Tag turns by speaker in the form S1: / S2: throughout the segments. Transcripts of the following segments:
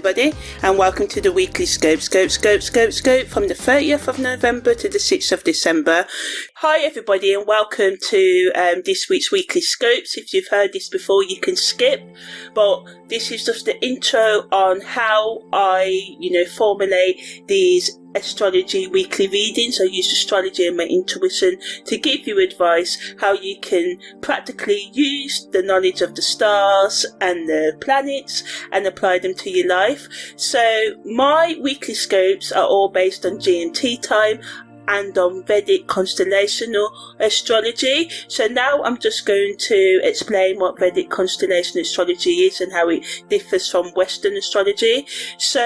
S1: everybody, and welcome to the weekly scope from the 30th of November to the 6th of December. Hi everybody, and welcome to this week's weekly scopes. If you've heard this before, you can skip, but this is just the intro on how I formulate these astrology weekly readings. I use astrology and my intuition to give you advice how you can practically use the knowledge of the stars and the planets and apply them to your life. So my weekly scopes are all based on GMT time and on Vedic Constellational Astrology. So now I'm just going to explain what Vedic Constellational Astrology is and how it differs from Western astrology. So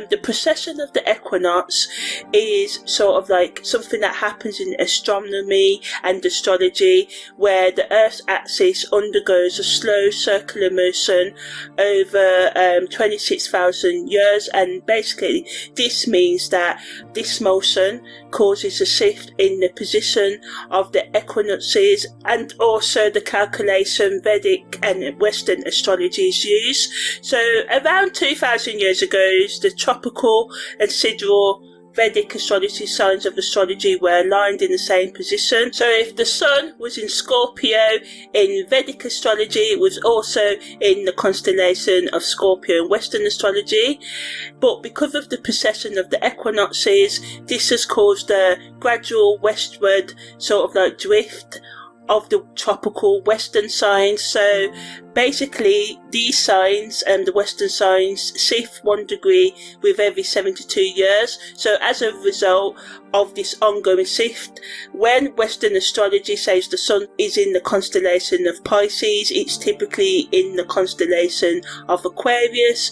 S1: the precession of the equinox is sort of like something that happens in astronomy and astrology, where the Earth's axis undergoes a slow circular motion over 26,000 years, and basically this means that this motion causes a shift in the position of the equinoxes, and also the calculation Vedic and Western astrologies use. So around 2,000 years ago, the tropical and sidereal Vedic astrology signs of astrology were aligned in the same position. So if the sun was in Scorpio in Vedic astrology, it was also in the constellation of Scorpio in Western astrology. But because of the precession of the equinoxes, this has caused a gradual westward sort of like drift of the tropical Western signs. So basically these signs and the Western signs shift 1 degree with every 72 years. So as a result of this ongoing shift, when Western astrology says the sun is in the constellation of Pisces, it's typically in the constellation of Aquarius.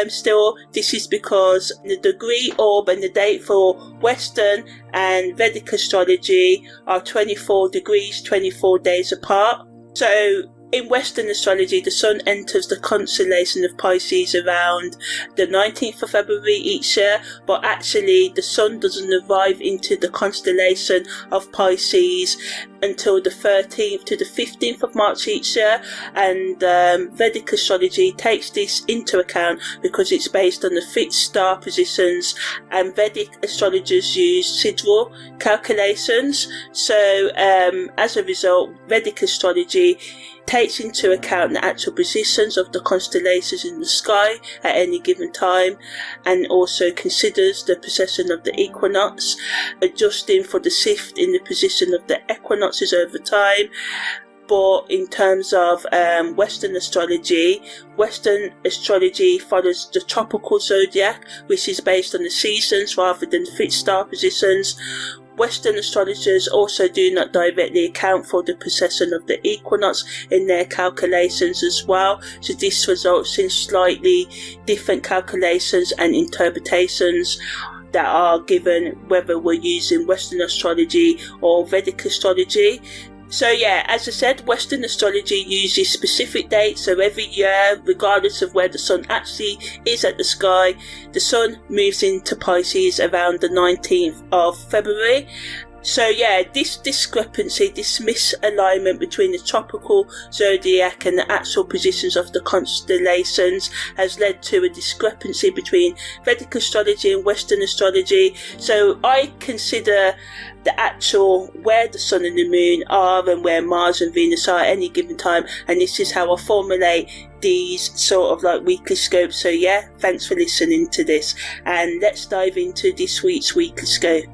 S1: Still, this is because the degree, orb and the date for Western and Vedic astrology are 24 degrees, 24 days apart. So in Western astrology, the sun enters the constellation of Pisces around the 19th of February each year, but actually the sun doesn't arrive into the constellation of Pisces until the 13th to the 15th of March each year, and Vedic astrology takes this into account because it's based on the fixed star positions, and Vedic astrologers use sidereal calculations. So as a result, Vedic astrology takes into account the actual positions of the constellations in the sky at any given time, and also considers the precession of the equinox, adjusting for the shift in the position of the equinoxes over time. But in terms of Western astrology follows the tropical zodiac, which is based on the seasons rather than fixed star positions. Western astrologers also do not directly account for the precession of the equinox in their calculations as well, so this results in slightly different calculations and interpretations that are given whether we're using Western astrology or Vedic astrology. So yeah, as I said, Western astrology uses specific dates, so every year, regardless of where the sun actually is at the sky, the sun moves into Pisces around the 19th of February. So yeah, this discrepancy, this misalignment between the tropical zodiac and the actual positions of the constellations has led to a discrepancy between Vedic astrology and Western astrology. So I consider the actual where the sun and the moon are and where Mars and Venus are at any given time, and this is how I formulate these sort of like weekly scopes. So yeah, thanks for listening to this, and let's dive into this week's weekly scope.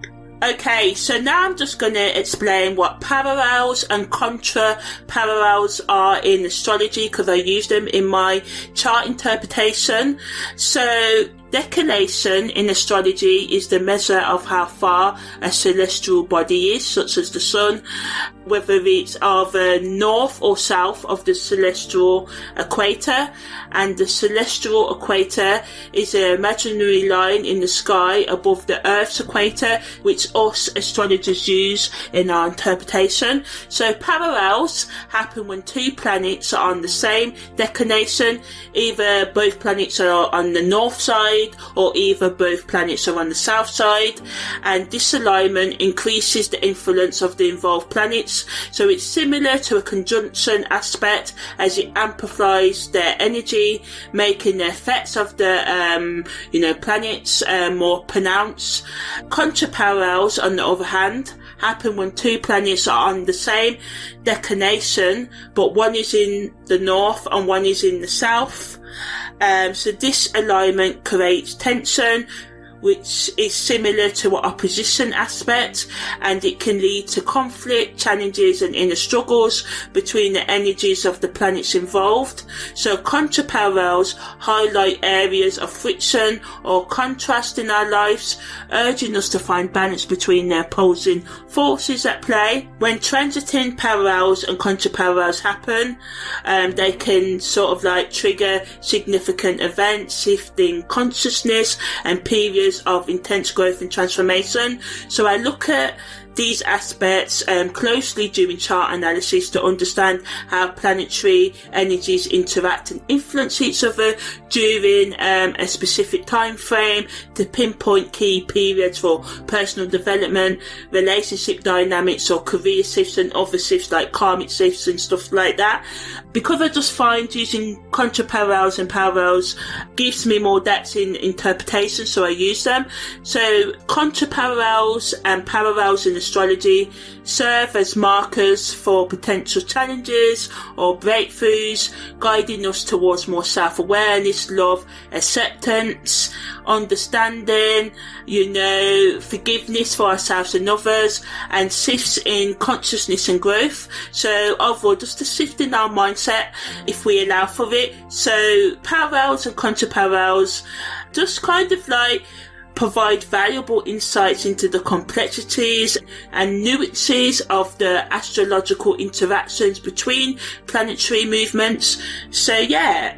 S1: Okay, so now I'm just going to explain what parallels and contra-parallels are in astrology, because I use them in my chart interpretation. So declination in astrology is the measure of how far a celestial body is, such as the sun, whether it's either north or south of the celestial equator. And the celestial equator is an imaginary line in the sky above the Earth's equator, which us astrologers use in our interpretation. So parallels happen when two planets are on the same declination, either both planets are on the north side side, or either both planets are on the south side, and this alignment increases the influence of the involved planets. So it's similar to a conjunction aspect, as it amplifies their energy, making the effects of the planets more pronounced. Contra-parallels, on the other hand, happen when two planets are on the same declination, but one is in the north and one is in the south. So this alignment creates tension, which is similar to an opposition aspect, and it can lead to conflict, challenges and inner struggles between the energies of the planets involved. So contra-parallels highlight areas of friction or contrast in our lives, urging us to find balance between their opposing forces at play. When transiting parallels and contra-parallels happen, they can sort of like trigger significant events, shifting consciousness and periods of intense growth and transformation. So I look at these aspects closely during chart analysis to understand how planetary energies interact and influence each other during a specific time frame, to pinpoint key periods for personal development, relationship dynamics or career shifts, and other shifts like karmic shifts and stuff like that. Because I just find using contra-parallels and parallels gives me more depth in interpretation, so I use them. So contra-parallels and parallels in astrology serve as markers for potential challenges or breakthroughs, guiding us towards more self-awareness, love, acceptance, understanding, forgiveness for ourselves and others, and shifts in consciousness and growth. So overall, just a shift in our mindset if we allow for it. So parallels and contra-parallels just kind of like provide valuable insights into the complexities and nuances of the astrological interactions between planetary movements. So yeah,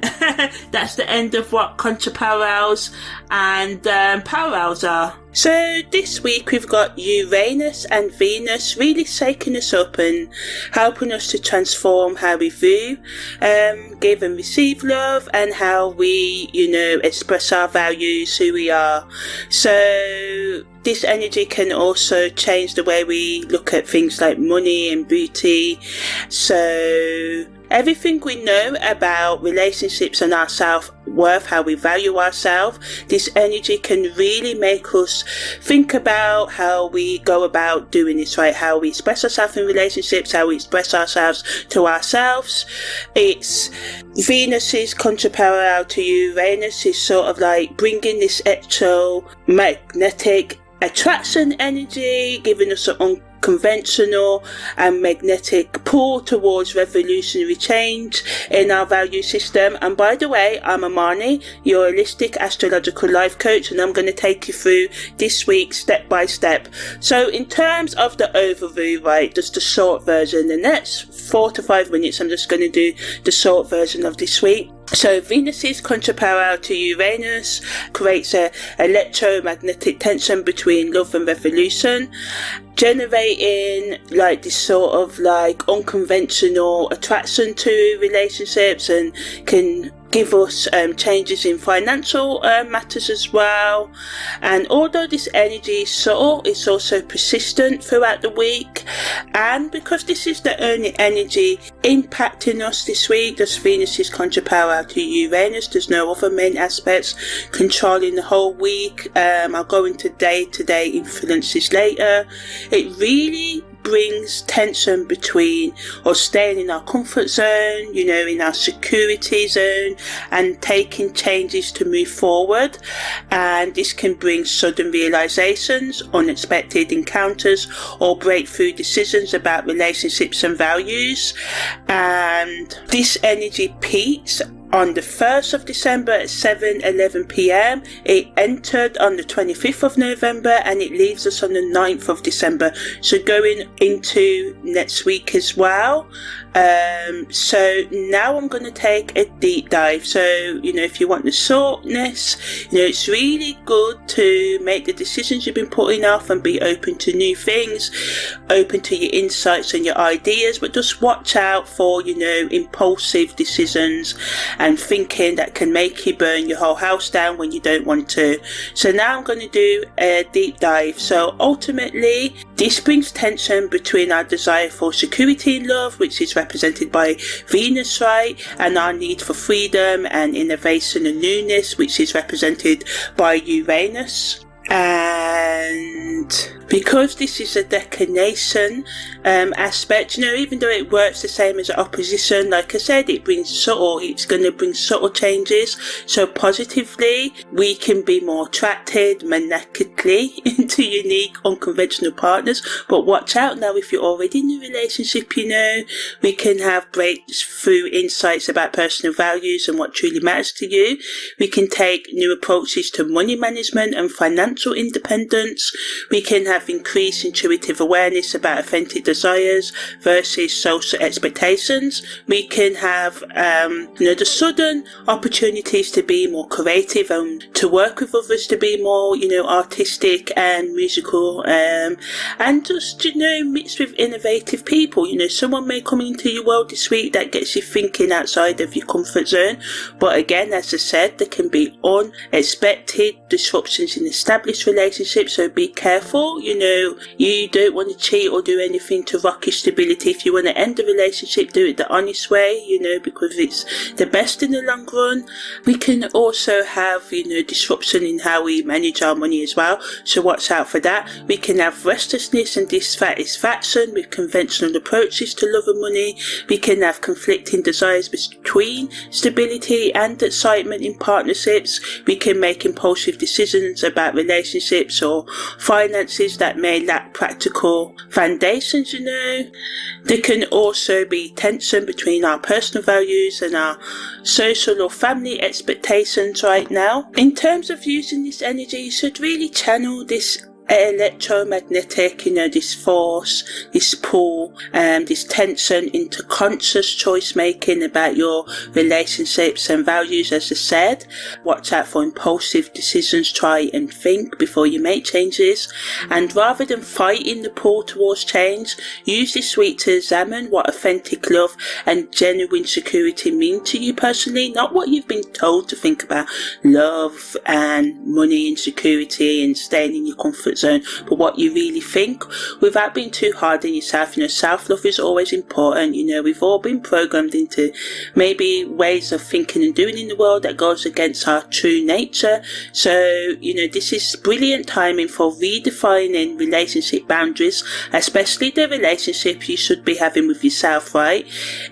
S1: that's the end of what contra-parallels and parallels are. So this week we've got Uranus and Venus really shaking us up and helping us to transform how we view, give and receive love, and how we, express our values, who we are. So this energy can also change the way we look at things like money and beauty. So everything we know about relationships and our self-worth, how we value ourselves, this energy can really make us think about how we go about doing this, right? How we express ourselves in relationships, how we express ourselves to ourselves. It's Venus's contra-parallel to Uranus is sort of like bringing this electromagnetic attraction energy, giving us an unconventional and magnetic pull towards revolutionary change in our value system. And by the way, I'm Amani, your holistic astrological life coach, and I'm going to take you through this week step by step. So in terms of the overview, right, just the short version, the next 4 to 5 minutes I'm just going to do the short version of this week. So Venus's contra-parallel to Uranus creates an electromagnetic tension between love and revolution, generating like this sort of like unconventional attraction to relationships, and can give us changes in financial matters as well. And although this energy is subtle, it's also persistent throughout the week. And because this is the only energy impacting us this week, just Venus's contra-parallel to Uranus, there's no other main aspects controlling the whole week. I'll go into day-to-day influences later. It really brings tension between us staying in our comfort zone, in our security zone, and taking changes to move forward. And this can bring sudden realizations, unexpected encounters, or breakthrough decisions about relationships and values. And this energy peaks on the 1st of December at 7:11 p.m. It entered on the 25th of November and it leaves us on the 9th of December. So going into next week as well. So now I'm going to take a deep dive. So, if you want the shortness, it's really good to make the decisions you've been putting off and be open to new things, open to your insights and your ideas, but just watch out for, impulsive decisions and thinking that can make you burn your whole house down when you don't want to. So now I'm going to do a deep dive. So ultimately, this brings tension between our desire for security in love, which is represented by Venus, right, and our need for freedom and innovation and newness, which is represented by Uranus. And because this is a declination aspect, even though it works the same as an opposition, like I said, it's going to bring subtle changes. So positively, we can be more attracted magnetically into unique, unconventional partners. But watch out now, if you're already in a relationship, we can have breakthrough insights about personal values and what truly matters to you. We can take new approaches to money management and financial independence. We can have increased intuitive awareness about authentic desires versus social expectations. We can have the sudden opportunities to be more creative and to work with others, to be more artistic and musical, and just mixed with innovative people. Someone may come into your world this week that gets you thinking outside of your comfort zone. But again, as I said, there can be unexpected disruptions in established relationships, so be careful. You don't want to cheat or do anything to rock your stability. If you want to end the relationship, do it the honest way, because it's the best in the long run. We can also have disruption in how we manage our money as well, so watch out for that. We can have restlessness and dissatisfaction with conventional approaches to love and money. We can have conflicting desires between stability and excitement in partnerships. We can make impulsive decisions about relationships or finances that may lack practical foundations. There can also be tension between our personal values and our social or family expectations right now. In terms of using this energy, you should really channel this electromagnetic, this force, this pull, this tension into conscious choice making about your relationships and values. As I said, watch out for impulsive decisions. Try and think before you make changes, and rather than fighting the pull towards change, use this week to examine what authentic love and genuine security mean to you personally, not what you've been told to think about love and money and security and staying in your comfort zone, but what you really think, without being too hard on yourself. Self-love is always important. We've all been programmed into maybe ways of thinking and doing in the world that goes against our true nature. So this is brilliant timing for redefining relationship boundaries, especially the relationship you should be having with yourself, right?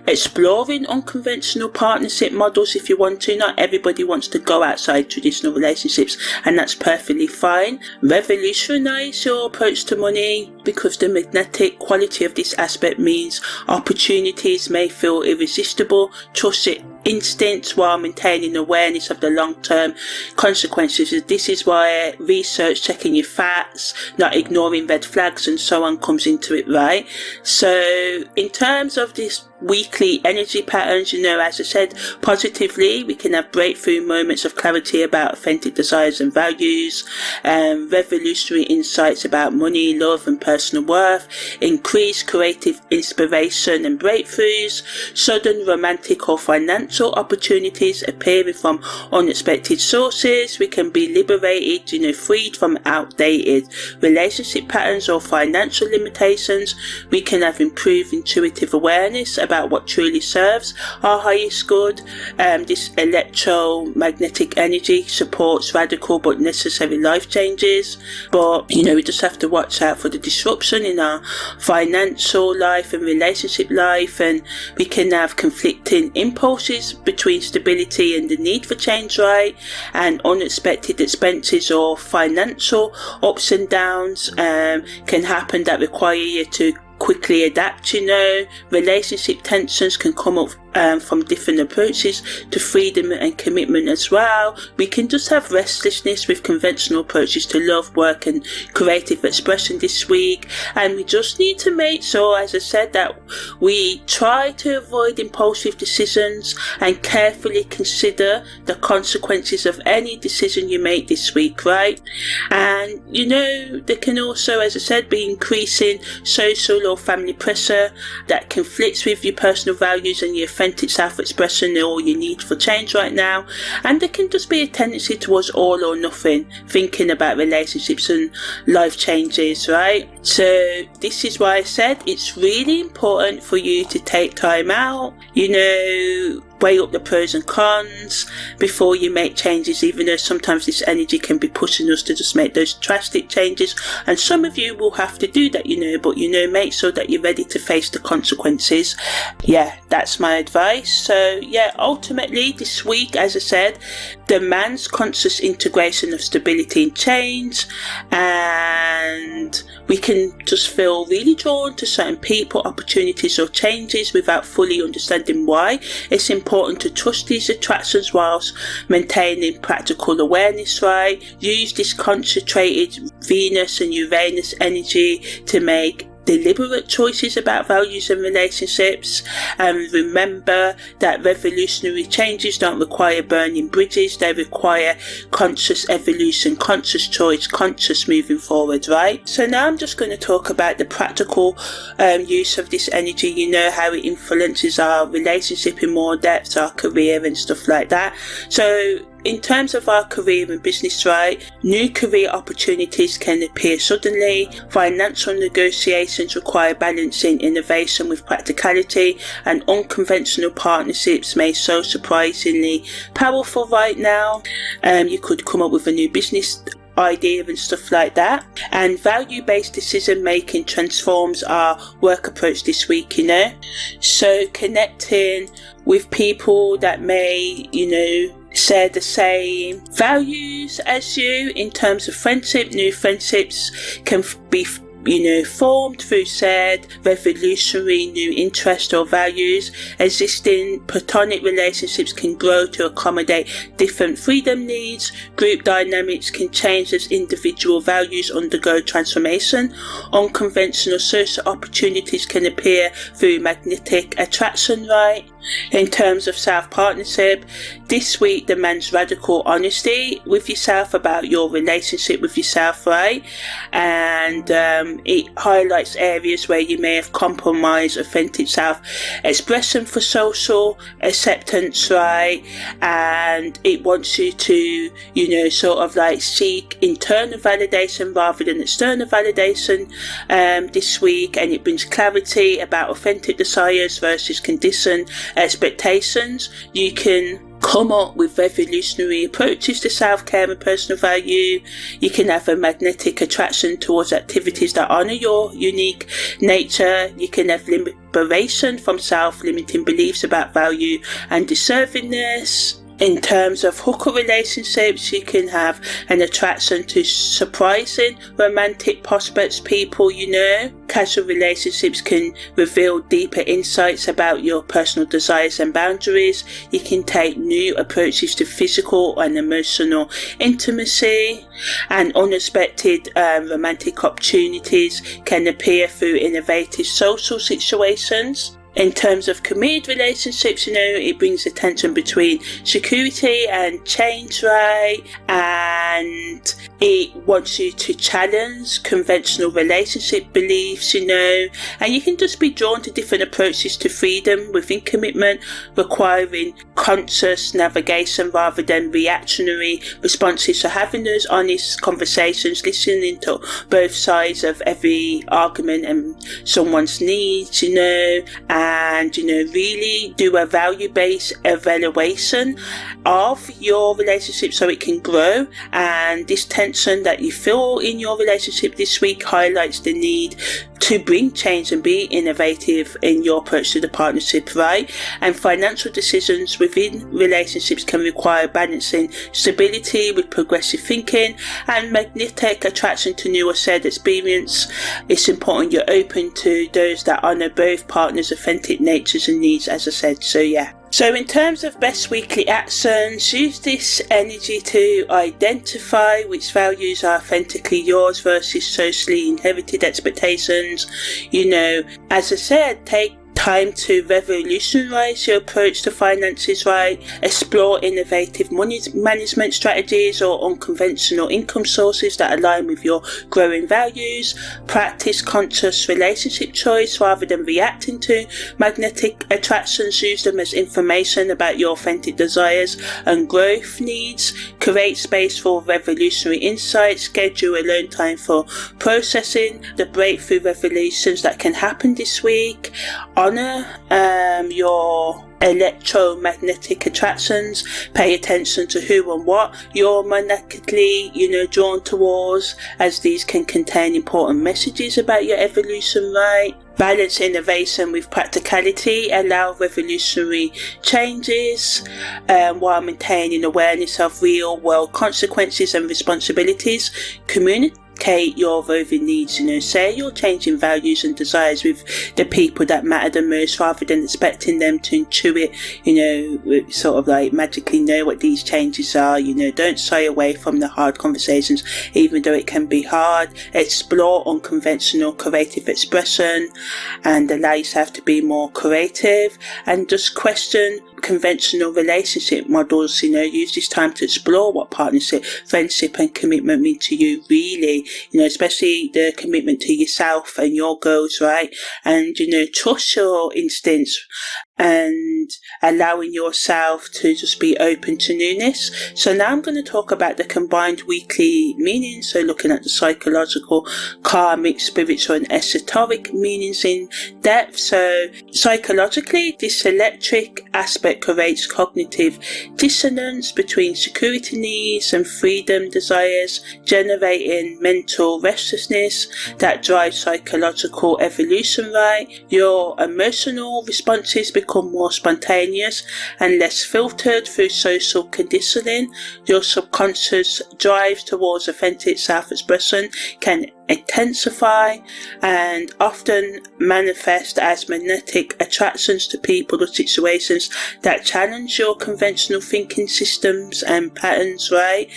S1: Exploring unconventional partnership models if you want to. Not everybody wants to go outside traditional relationships, and that's perfectly fine. Revolutionize your approach to money, because the magnetic quality of this aspect means opportunities may feel irresistible. Trust it instincts while maintaining awareness of the long-term consequences. This is why research, checking your facts, not ignoring red flags and so on comes into it, right? So in terms of this weekly energy patterns, as I said, positively, we can have breakthrough moments of clarity about authentic desires and values, revolutionary insights about money, love and personal worth, increased creative inspiration and breakthroughs, sudden romantic or financial opportunities appearing from unexpected sources. We can be liberated, freed from outdated relationship patterns or financial limitations. We can have improved intuitive awareness about what truly serves our highest good. This electromagnetic energy supports radical but necessary life changes, but we just have to watch out for the disruption in our financial life and relationship life, and we can have conflicting impulses between stability and the need for change, right? And unexpected expenses or financial ups and downs can happen that require you to quickly adapt. Relationship tensions can come up from different approaches to freedom and commitment as well. We can just have restlessness with conventional approaches to love, work and creative expression this week, and we just need to make sure, as I said, that we try to avoid impulsive decisions and carefully consider the consequences of any decision you make this week, right? And there can also, as I said, be increasing social or family pressure that conflicts with your personal values and your authentic self-expression or your need for change right now. And there can just be a tendency towards all or nothing, thinking about relationships and life changes, right? So this is why I said it's really important for you to take time out, weigh up the pros and cons before you make changes, even though sometimes this energy can be pushing us to just make those drastic changes, and some of you will have to do that, but make sure that you're ready to face the consequences. Yeah, that's my advice. So yeah, ultimately this week, as I said, demands conscious integration of stability and change, and we can just feel really drawn to certain people, opportunities or changes without fully understanding why. It's important to trust these attractions whilst maintaining practical awareness, right? Use this concentrated Venus and Uranus energy to make deliberate choices about values and relationships, and remember that revolutionary changes don't require burning bridges, they require conscious evolution, conscious choice, conscious moving forward, right? So now I'm just going to talk about the practical use of this energy, how it influences our relationship in more depth, our career and stuff like that. So in terms of our career and business, right, new career opportunities can appear suddenly. Financial negotiations require balancing innovation with practicality, and unconventional partnerships may so surprisingly powerful right now. You could come up with a new business idea and stuff like that. And value-based decision making transforms our work approach this week, So connecting with people that may, share the same values as you in terms of friendship. New friendships can be formed through shared revolutionary new interest or values. Existing platonic relationships can grow to accommodate different freedom needs. Group dynamics can change as individual values undergo transformation. Unconventional social opportunities can appear through magnetic attraction, right? In terms of self-partnership, this week demands radical honesty with yourself about your relationship with yourself, right? And it highlights areas where you may have compromised authentic self-expression for social acceptance, right? And it wants you to, seek internal validation rather than external validation this week, and it brings clarity about authentic desires versus conditioned expectations. You can come up with revolutionary approaches to self-care and personal value. You can have a magnetic attraction towards activities that honour your unique nature. You can have liberation from self-limiting beliefs about value and deservingness. In terms of hookup relationships, you can have an attraction to surprising romantic prospects, people. Casual relationships can reveal deeper insights about your personal desires and boundaries. You can take new approaches to physical and emotional intimacy, and unexpected romantic opportunities can appear through innovative social situations. In terms of committed relationships, it brings a tension between security and change, right? And it wants you to challenge conventional relationship beliefs, and you can just be drawn to different approaches to freedom within commitment, requiring conscious navigation rather than reactionary responses. So having those honest conversations, listening to both sides of every argument and someone's needs, and really do a value-based evaluation of your relationship so it can grow. And this tension that you feel in your relationship this week highlights the need to bring change and be innovative in your approach to the partnership, right? And financial decisions within relationships can require balancing stability with progressive thinking and magnetic attraction to new or shared experience. It's important you're open to those that honour both partners' authentic natures and needs, as I said. So yeah. So in terms of best weekly actions, use this energy to identify which values are authentically yours versus socially inherited expectations. As I said, take time to revolutionize your approach to finances, right? Explore innovative money management strategies or unconventional income sources that align with your growing values. Practice conscious relationship choice rather than reacting to magnetic attractions. Use them as information about your authentic desires and growth needs. Create space for revolutionary insights. Schedule alone time for processing the breakthrough revelations that can happen this week. Honor your electromagnetic attractions. Pay attention to who and what you're magnetically, drawn towards, as these can contain important messages about your evolution, right? Balance innovation with practicality. Allow revolutionary changes while maintaining awareness of real world consequences and responsibilities. Communicate your evolving needs, share your changing values and desires with the people that matter the most, rather than expecting them to intuit, sort of like magically know what these changes are. Don't shy away from the hard conversations, even though it can be hard. Explore unconventional creative expression and allow yourself to be more creative, and just question conventional relationship models. Use this time to explore what partnership, friendship and commitment mean to you, really, especially the commitment to yourself and your goals, right? And trust your instincts and allowing yourself to just be open to newness. So now I'm going to talk about the combined weekly meanings, so looking at the psychological, karmic, spiritual and esoteric meanings in depth. So psychologically, this electric aspect creates cognitive dissonance between security needs and freedom desires, generating mental restlessness that drives psychological evolution, right? Your emotional responses become more spontaneous and less filtered through social conditioning. Your subconscious drives towards authentic self-expression can intensify and often manifest as magnetic attractions to people or situations that challenge your conventional thinking systems and patterns, right?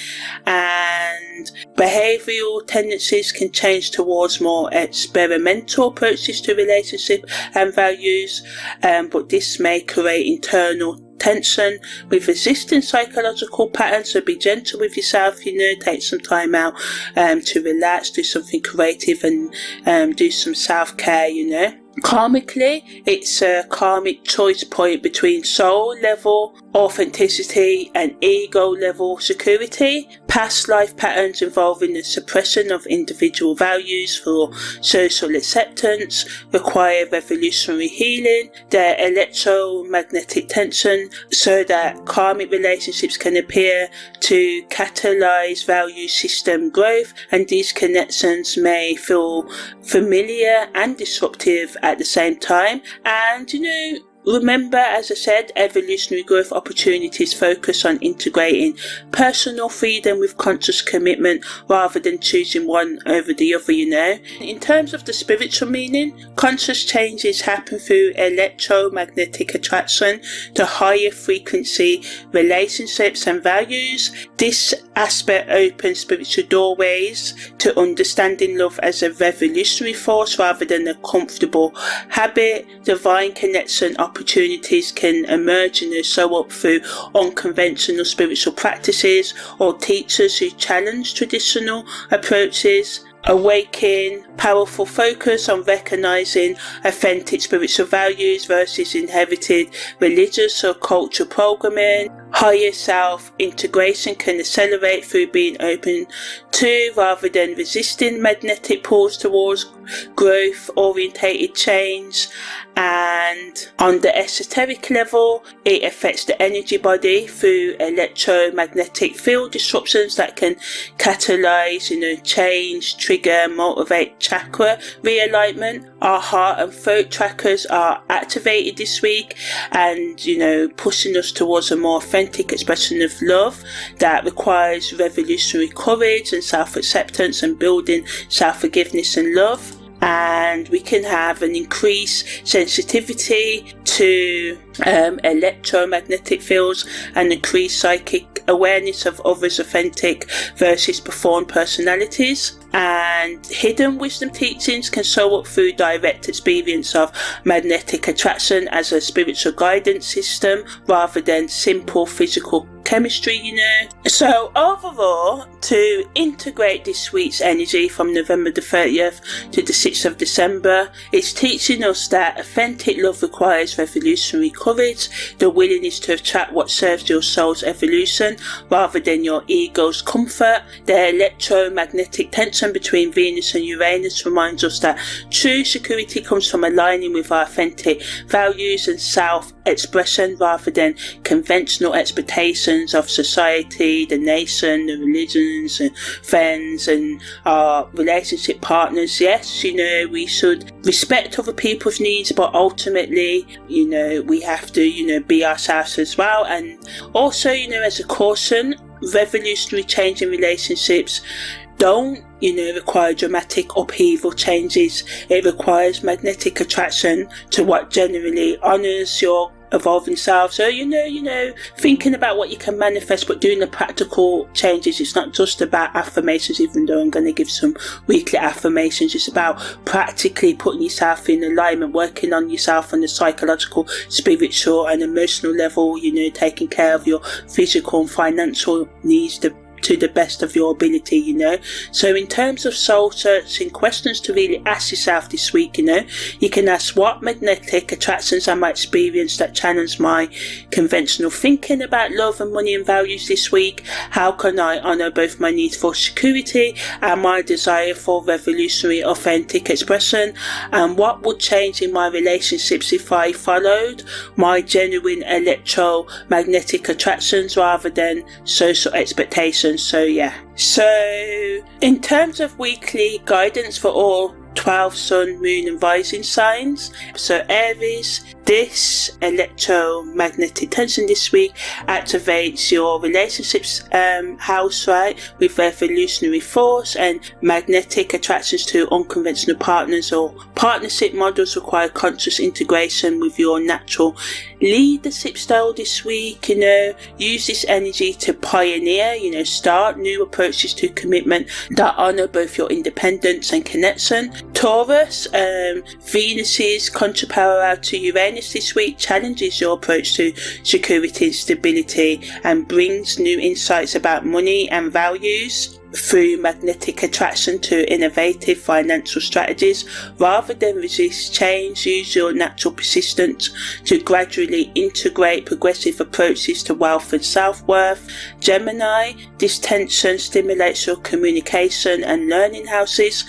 S1: And behavioural tendencies can change towards more experimental approaches to relationship and values, but this may create internal tension with resisting psychological patterns. So be gentle with yourself, take some time out to relax, do something creative and do some self-care. Karmically, it's a karmic choice point between soul level authenticity and ego level security. Past life patterns involving the suppression of individual values for social acceptance require revolutionary healing. Their electromagnetic tension, so that karmic relationships can appear to catalyze value system growth, and these connections may feel familiar and disruptive at the same time. And remember, as I said, evolutionary growth opportunities focus on integrating personal freedom with conscious commitment rather than choosing one over the other, In terms of the spiritual meaning, conscious changes happen through electromagnetic attraction to higher frequency relationships and values. This aspect opens spiritual doorways to understanding love as a revolutionary force rather than a comfortable habit. Divine connection opportunities can emerge and show up through unconventional spiritual practices or teachers who challenge traditional approaches. Awaken powerful focus on recognizing authentic spiritual values versus inherited religious or cultural programming. Higher self integration can accelerate through being open to rather than resisting magnetic pulls towards growth orientated change. And on the esoteric level, it affects the energy body through electromagnetic field disruptions that can catalyze, change, trigger, motivate chakra realignment. Our heart and throat chakras are activated this week and, pushing us towards a more authentic expression of love that requires revolutionary courage and self-acceptance and building self-forgiveness and love. And we can have an increased sensitivity to electromagnetic fields and increased psychic awareness of others' authentic versus performed personalities. and hidden wisdom teachings can show up through direct experience of magnetic attraction as a spiritual guidance system rather than simple physical chemistry, So overall, to integrate this week's energy from November the 30th to the 6th of December, it's teaching us that authentic love requires revolutionary courage, the willingness to attract what serves your soul's evolution rather than your ego's comfort. The electromagnetic tension between Venus and Uranus reminds us that true security comes from aligning with our authentic values and self-expression rather than conventional expectations of society, the nation, the religions, and friends, and our relationship partners. Yes, we should respect other people's needs, but ultimately, we have to, be ourselves as well. And also, as a caution, revolutionary change in relationships don't, require dramatic upheaval changes. It requires magnetic attraction to what generally honours your evolving self. So, thinking about what you can manifest, but doing the practical changes. It's not just about affirmations, even though I'm going to give some weekly affirmations. It's about practically putting yourself in alignment, working on yourself on the psychological, spiritual and emotional level, taking care of your physical and financial needs to the best of your ability, So in terms of soul searching questions to really ask yourself this week, you can ask, what magnetic attractions am I experienced that challenge my conventional thinking about love and money and values this week? How can I honour both my need for security and my desire for revolutionary authentic expression? And what would change in my relationships if I followed my genuine electromagnetic attractions rather than social expectations? So in terms of weekly guidance for all 12 sun, moon and rising signs, so Aries, this electromagnetic tension this week activates your relationships house, right, with revolutionary force, and magnetic attractions to unconventional partners or partnership models require conscious integration with your natural leadership style this week. Use this energy to pioneer, start new approaches to commitment that honour both your independence and connection. Taurus, Venus's Contra-Parallel to Uranus this week challenges your approach to security and stability and brings new insights about money and values. Through magnetic attraction to innovative financial strategies. Rather than resist change, use your natural persistence to gradually integrate progressive approaches to wealth and self-worth. Gemini, this tension stimulates your communication and learning houses,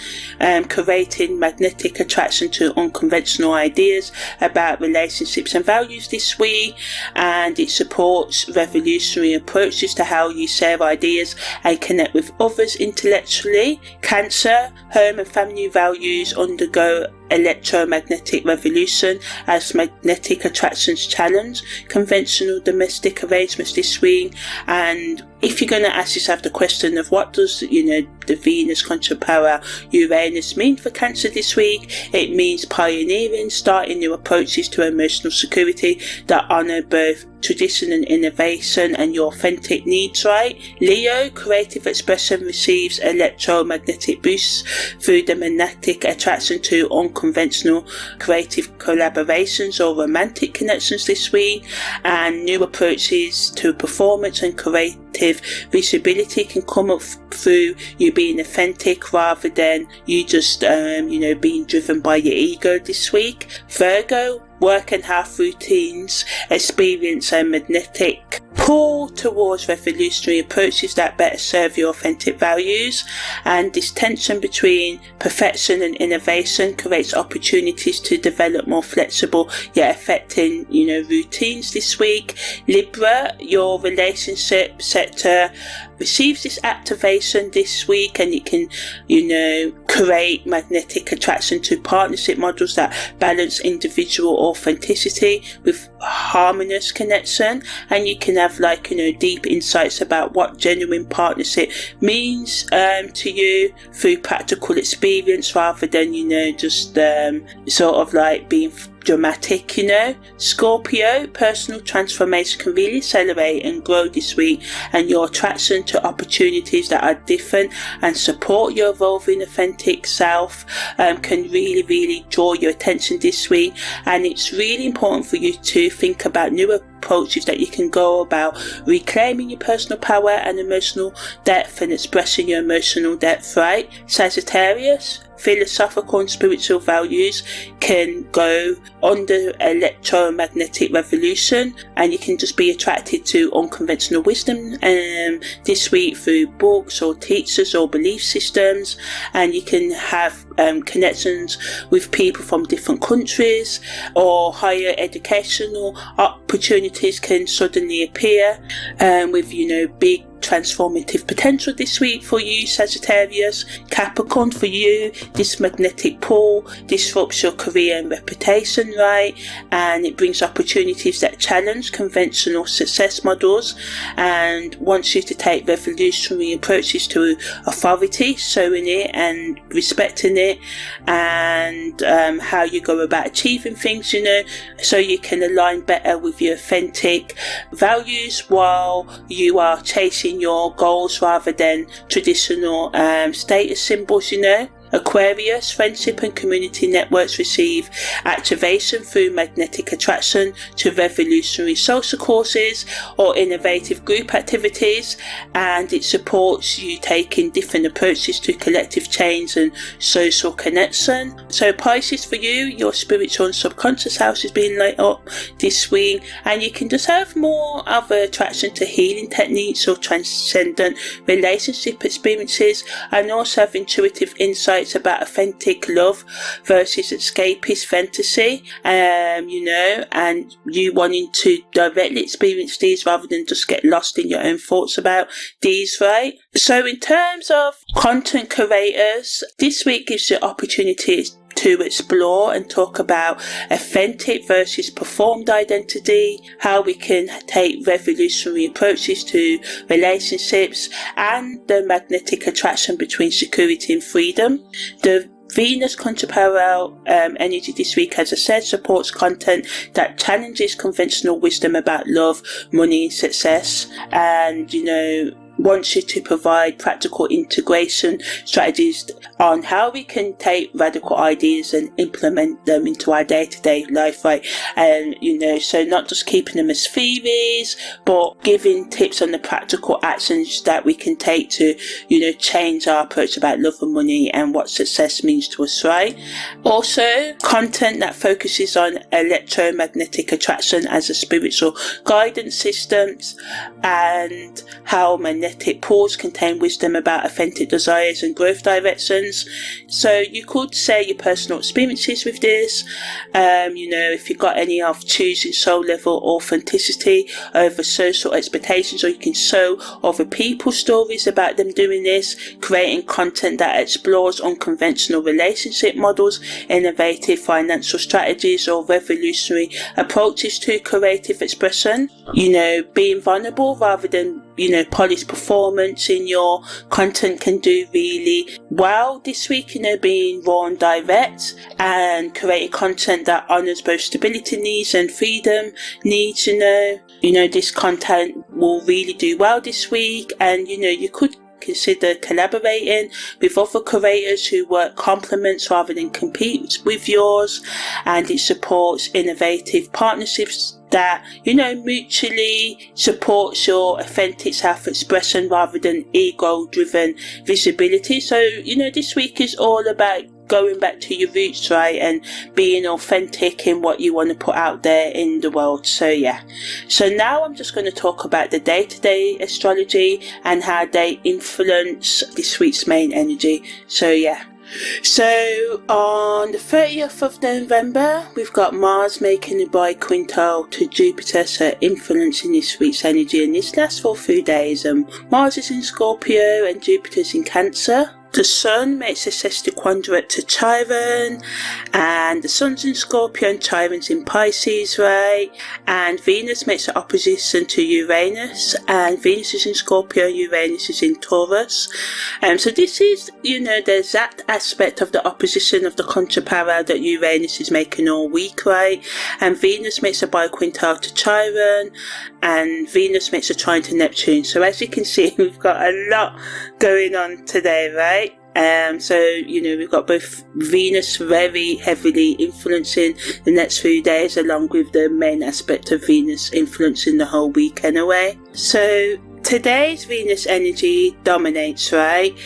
S1: creating magnetic attraction to unconventional ideas about relationships and values this week, and it supports revolutionary approaches to how you share ideas and connect with others intellectually. Cancer, home and family values undergo electromagnetic revolution as magnetic attractions challenge conventional domestic arrangements this week. And if you're going to ask yourself the question of what does the Venus Contra-Parallel Uranus mean for Cancer this week, it means pioneering, starting new approaches to emotional security that honour both tradition and innovation and your authentic needs, right? Leo, creative expression receives electromagnetic boosts through the magnetic attraction to unconventional creative collaborations or romantic connections this week, and new approaches to performance and creative visibility can come up through you being authentic rather than you just being driven by your ego this week. Virgo, work and health routines experience a magnetic pull towards revolutionary approaches that better serve your authentic values, and this tension between perfection and innovation creates opportunities to develop more flexible yet effective routines this week. Libra, your relationship sector receives this activation this week, and it can create magnetic attraction to partnership models that balance individual authenticity with harmonious connection, and you can have deep insights about what genuine partnership means to you through practical experience rather than just sort of being dramatic, Scorpio, personal transformation can really accelerate and grow this week, and your attraction to opportunities that are different and support your evolving authentic self can really draw your attention this week. And it's really important for you to think about new approaches that you can go about reclaiming your personal power and emotional depth and expressing your emotional depth, right? Sagittarius, philosophical and spiritual values can go under electromagnetic revolution, and you can just be attracted to unconventional wisdom this week through books or teachers or belief systems, and you can have connections with people from different countries, or higher educational opportunities can suddenly appear with big transformative potential this week for you, Sagittarius. Capricorn, for you, this magnetic pull disrupts your career and reputation, right? And it brings opportunities that challenge conventional success models and wants you to take revolutionary approaches to authority, showing it and respecting it, and how you go about achieving things, so you can align better with your authentic values while you are chasing your goals rather than traditional status symbols. Aquarius, friendship and community networks receive activation through magnetic attraction to revolutionary social causes or innovative group activities, and it supports you taking different approaches to collective change and social connection. So Pisces, for you, your spiritual and subconscious house is being lit up this week, and you can just have more of an attraction to healing techniques or transcendent relationship experiences, and also have intuitive insight about authentic love versus escapist fantasy, and you wanting to directly experience these rather than just get lost in your own thoughts about these, right? So in terms of content creators, this week gives you opportunities to explore and talk about authentic versus performed identity, how we can take revolutionary approaches to relationships, and the magnetic attraction between security and freedom. The Venus Contra-Parallel energy this week, as I said, supports content that challenges conventional wisdom about love, money and success, and wants you to provide practical integration strategies on how we can take radical ideas and implement them into our day-to-day life, right? And so not just keeping them as theories, but giving tips on the practical actions that we can take to change our approach about love and money and what success means to us, right? Also, content that focuses on electromagnetic attraction as a spiritual guidance systems, and how magnetic pools contain wisdom about authentic desires and growth directions. So you could say your personal experiences with this, if you got any of choosing soul level authenticity over social expectations, or you can show other people's stories about them doing this, creating content that explores unconventional relationship models, innovative financial strategies, or revolutionary approaches to creative expression. Being vulnerable rather than polished performance in your content can do really well this week, being raw and direct, and creating content that honors both stability needs and freedom needs. This content will really do well this week, and you could consider collaborating with other creators who work complements rather than compete with yours, and it supports innovative partnerships that mutually supports your authentic self-expression rather than ego-driven visibility. So this week is all about going back to your roots, right, and being authentic in what you want to put out there in the world. So now I'm just going to talk about the day-to-day astrology and how they influence this week's main energy. So on the 30th of November, we've got Mars making a biquintal to Jupiter, so influencing this week's energy, and this lasts for 3 days. Mars is in Scorpio and Jupiter's in Cancer. The Sun makes a Sesquiquadrate to Chiron, and the Sun's in Scorpio and Chiron's in Pisces, right? And Venus makes an opposition to Uranus, and Venus is in Scorpio, Uranus is in Taurus. So this is, the exact aspect of the opposition of the Contra-Parallel that Uranus is making all week, right? And Venus makes a biquintile to Chiron, and Venus makes a trine to Neptune. So as you can see, we've got a lot going on today, right? We've got both Venus very heavily influencing the next few days, along with the main aspect of Venus influencing the whole week anyway. So today's Venus energy dominates, right?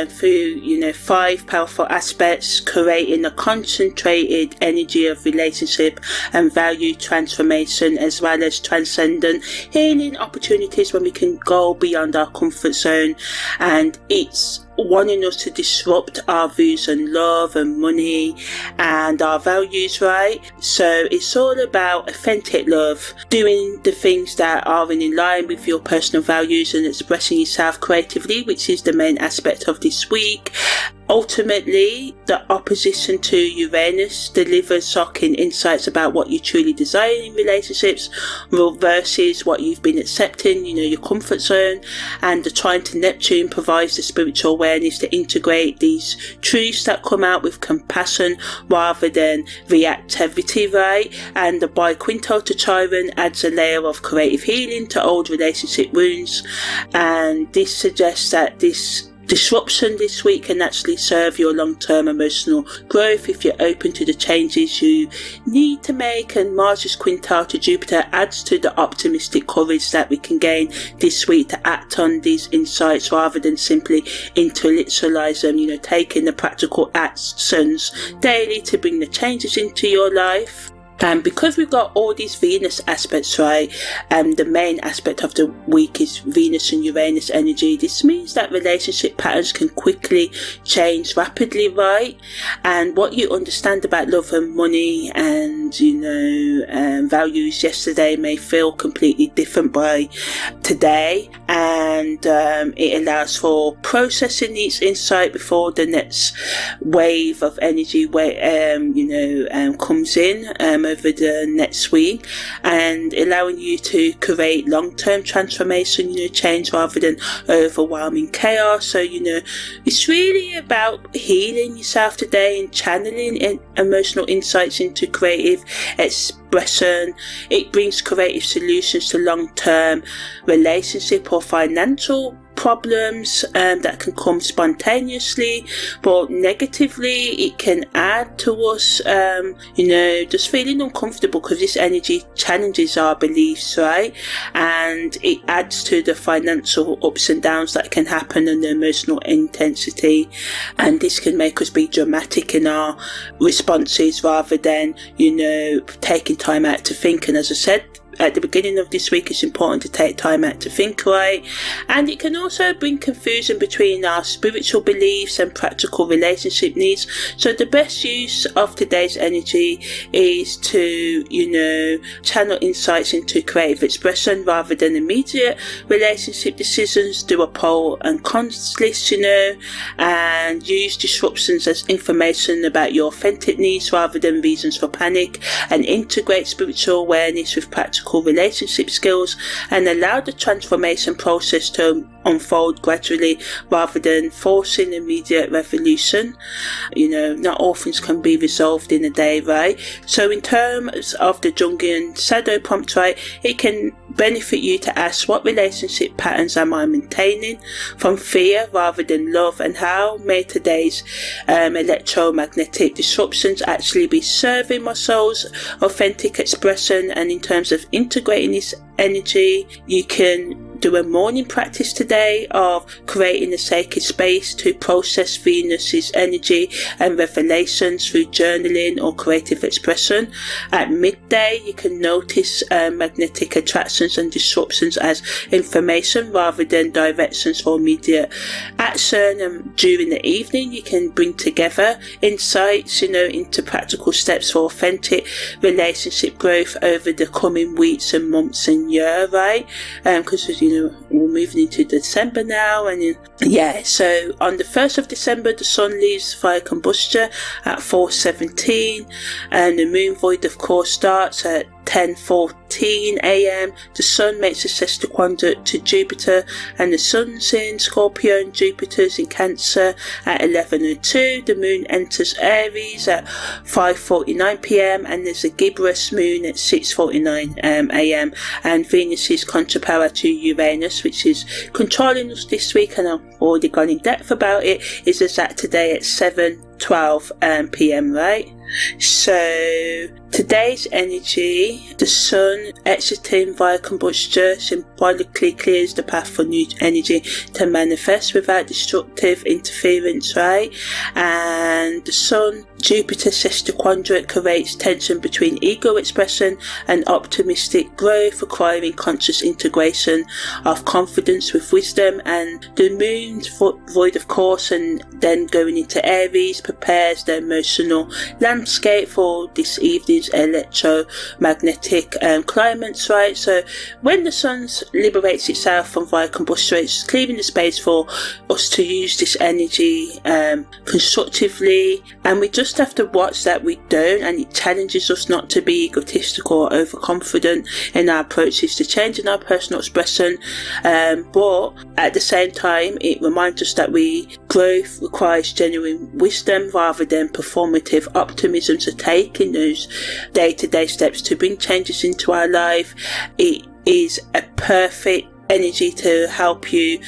S1: Through, 5 powerful aspects, creating a concentrated energy of relationship and value transformation, as well as transcendent healing opportunities when we can go beyond our comfort zone. And it's wanting us to disrupt our views on love and money and our values, right? So it's all about authentic love, doing the things that are in line with your personal values and expressing yourself creatively, which is the main aspect of this week. Ultimately, the opposition to Uranus delivers shocking insights about what you truly desire in relationships versus what you've been accepting, your comfort zone. And the trine to Neptune provides the spiritual awareness to integrate these truths that come out with compassion rather than reactivity, right? And the biquintile to Chiron adds a layer of creative healing to old relationship wounds. And this suggests that this disruption this week can actually serve your long-term emotional growth if you're open to the changes you need to make. And Mars's quintile to Jupiter adds to the optimistic courage that we can gain this week to act on these insights rather than simply intellectualize them, taking the practical actions daily to bring the changes into your life. And because we've got all these Venus aspects, right, the main aspect of the week is Venus and Uranus energy. This means that relationship patterns can quickly change rapidly, right? And what you understand about love and money and, values yesterday may feel completely different by today. And it allows for processing each insight before the next wave of energy comes in over the next week, and allowing you to create long-term transformation, change rather than overwhelming chaos. So it's really about healing yourself today and channeling emotional insights into creative expression. It brings creative solutions to long-term relationship or financial problems that can come spontaneously, but negatively it can add to us just feeling uncomfortable because this energy challenges our beliefs, right? And it adds to the financial ups and downs that can happen and the emotional intensity, and this can make us be dramatic in our responses rather than taking time out to think. And as I said at the beginning of this week, it's important to take time out to think, right? And it can also bring confusion between our spiritual beliefs and practical relationship needs. So the best use of today's energy is to, channel insights into creative expression rather than immediate relationship decisions. Do a pro and cons list, and use disruptions as information about your authentic needs rather than reasons for panic, and integrate spiritual awareness with practical relationship skills, and allow the transformation process to unfold gradually rather than forcing immediate revolution. Not all things can be resolved in a day, right? So in terms of the Jungian shadow prompt, right, it can benefit you to ask, what relationship patterns am I maintaining from fear rather than love, and how may today's electromagnetic disruptions actually be serving my soul's authentic expression? And in terms of integrating this energy, you can do a morning practice today of creating a sacred space to process Venus's energy and revelations through journaling or creative expression. At midday, you can notice magnetic attractions and disruptions as information rather than directions for immediate action. And during the evening, you can bring together insights, into practical steps for authentic relationship growth over the coming weeks and months and year, right? Because we're moving into December now, and so on the 1st of December the Sun leaves Via Combusta at 4:17, and the moon void of course starts at 10:14 a.m. The Sun makes a Sesquiquadrate to Jupiter, and the Sun's in Scorpio and Jupiter's in Cancer at 11:02. The Moon enters Aries at 5:49 p.m. and there's a Gibbous Moon at 6:49 a.m. and Venus is Contra-Parallel to Uranus, which is controlling us this week, and I've already gone in depth about it. Is exact today at 7:12 p.m. right? So today's energy, the Sun exiting Via Combusta symbolically clears the path for new energy to manifest without destructive interference, right? And the Sun Jupiter Sesquiquadrate creates tension between ego expression and optimistic growth, requiring conscious integration of confidence with wisdom. And the Moon's void of course, and then going into Aries, prepares the emotional landscape for this evening's electromagnetic climates, right? So when the Sun liberates itself from Via Combusta, it's clearing the space for us to use this energy constructively, and we just have to watch that we don't, and it challenges us not to be egotistical or overconfident in our approaches to changing our personal expression, but at the same time it reminds us that growth requires genuine wisdom rather than performative optimism. So taking those day-to-day steps to bring changes into our life, it is a perfect energy to help you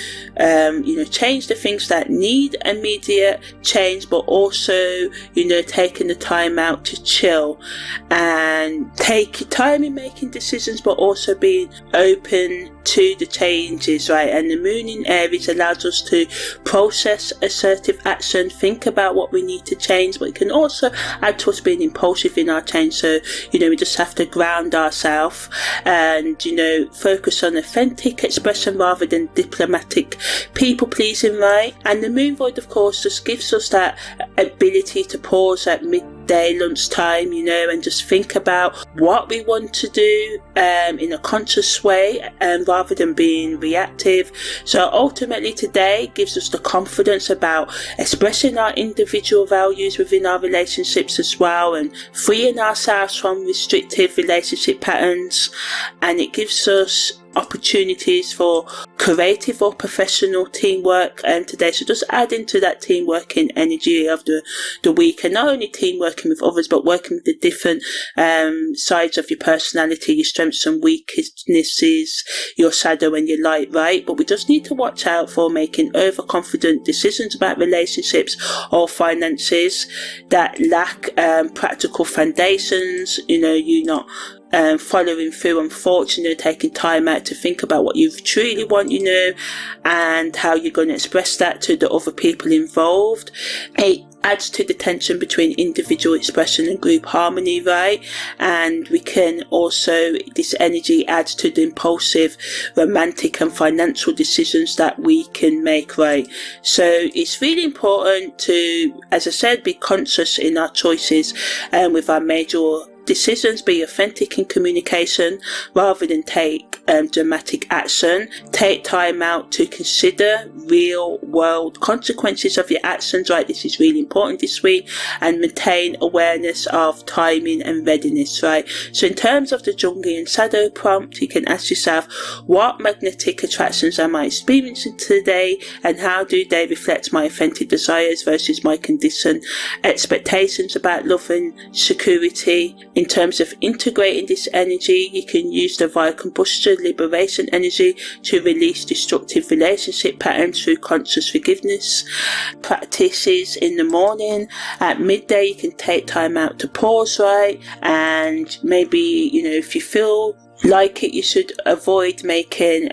S1: change the things that need immediate change, but also taking the time out to chill and take your time in making decisions, but also being open to the changes, right? And the Moon in Aries allows us to process assertive action, think about what we need to change, but it can also add to us being impulsive in our change. So we just have to ground ourselves and focus on authentic expression rather than diplomatic people pleasing, right? And the Moon void of course just gives us that ability to pause at midday, lunchtime, and just think about what we want to do in a conscious way, rather than being reactive. So ultimately today gives us the confidence about expressing our individual values within our relationships as well, and freeing ourselves from restrictive relationship patterns, and it gives us opportunities for creative or professional teamwork today. So just add into that teamworking energy of the week, and not only teamworking with others, but working with the different sides of your personality, your strengths and weaknesses, your shadow and your light, right? But we just need to watch out for making overconfident decisions about relationships or finances that lack practical foundations. You're not following through on thoughts, taking time out to think about what you truly want, and how you're going to express that to the other people involved. It adds to the tension between individual expression and group harmony, right? And we can also, this energy adds to the impulsive, romantic and financial decisions that we can make, right? So it's really important to, as I said, be conscious in our choices and with our major decisions, be authentic in communication rather than take dramatic action. Take time out to consider real world consequences of your actions, right? This is really important this week, and maintain awareness of timing and readiness, right? So in terms of the Jungian shadow prompt, you can ask yourself, what magnetic attractions am I experiencing today, and how do they reflect my authentic desires versus my conditioned expectations about love and security? In terms of integrating this energy, you can use the Via Combusta liberation energy to release destructive relationship patterns through conscious forgiveness practices in the morning. At midday, you can take time out to pause, right? And maybe, if you feel like it, you should avoid making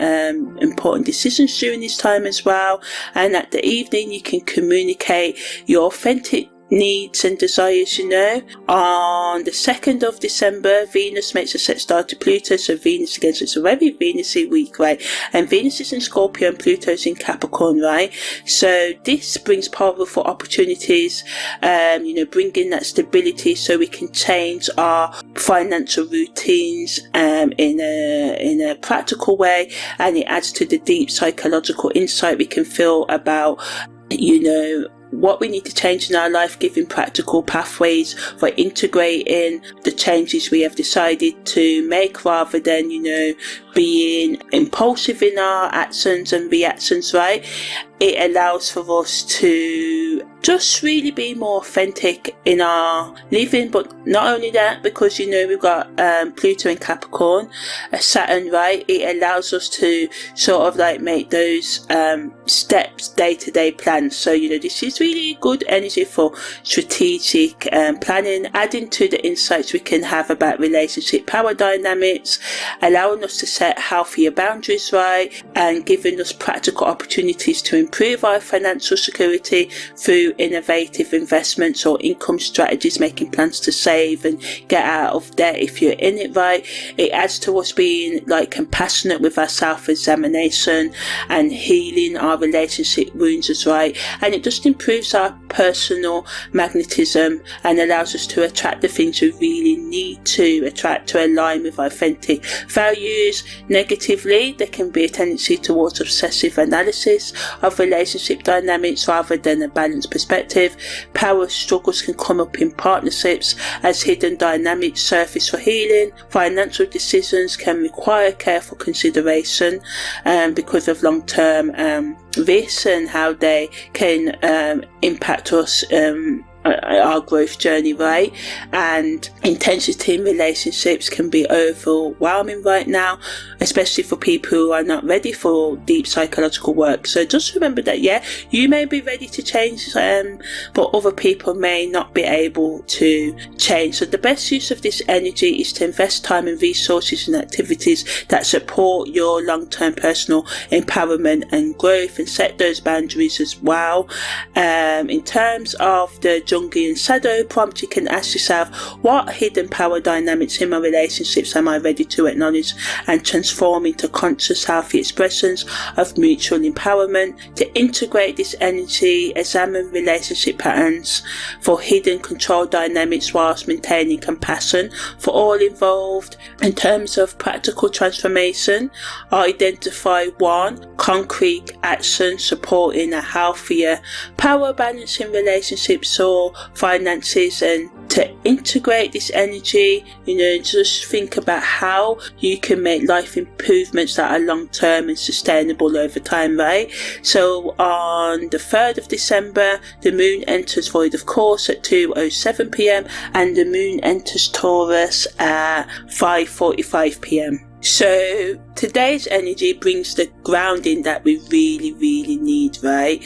S1: important decisions during this time as well. And at the evening, you can communicate your authentic needs and desires, you know. On the 2nd of December, Venus makes a set star to Pluto, so Venus again, so it's a very Venus-y week, right? And Venus is in Scorpio and Pluto's in Capricorn, right? So this brings powerful opportunities, you know, bringing that stability so we can change our financial routines in a practical way, and it adds to the deep psychological insight we can feel about, you know, what we need to change in our life, giving practical pathways for integrating the changes we have decided to make, rather than, you know, being impulsive in our actions and reactions, right? It allows for us to just really be more authentic in our living. But not only that, because, you know, we've got Pluto in Capricorn, Saturn, right? It allows us to sort of like make those steps, day-to-day plans. So, you know, this is really good energy for strategic planning, adding to the insights we can have about relationship power dynamics, allowing us to set healthier boundaries, right? And giving us practical opportunities to improve our financial security through innovative investments or income strategies, making plans to save and get out of debt if you're in it, right? It adds to us being like compassionate with our self-examination and healing our relationship wounds as right. And it just improves our personal magnetism and allows us to attract the things we really need to attract, to align with our authentic values. Negatively, there can be a tendency towards obsessive analysis of relationship dynamics rather than a balanced perspective. Power struggles can come up in partnerships as hidden dynamics surface for healing. Financial decisions can require careful consideration because of long-term risks and how they can impact us our growth journey, right? And intensity in relationships can be overwhelming right now, especially for people who are not ready for deep psychological work. So just remember that, yeah, you may be ready to change, but other people may not be able to change. So the best use of this energy is to invest time and resources in activities that support your long-term personal empowerment and growth, and set those boundaries as well. In terms of the Jungian shadow prompt, you can ask yourself, what hidden power dynamics in my relationships am I ready to acknowledge and transform into conscious, healthy expressions of mutual empowerment? To integrate this energy, examine relationship patterns for hidden control dynamics whilst maintaining compassion for all involved. In terms of practical transformation, identify one concrete action supporting a healthier power balance in relationships or finances, and to integrate this energy, you know, just think about how you can make life improvements that are long-term and sustainable over time, right? So on the 3rd of December, the moon enters void of course at 2:07 p.m. and the moon enters Taurus at 5:45 p.m. So today's energy brings the grounding that we really need, right?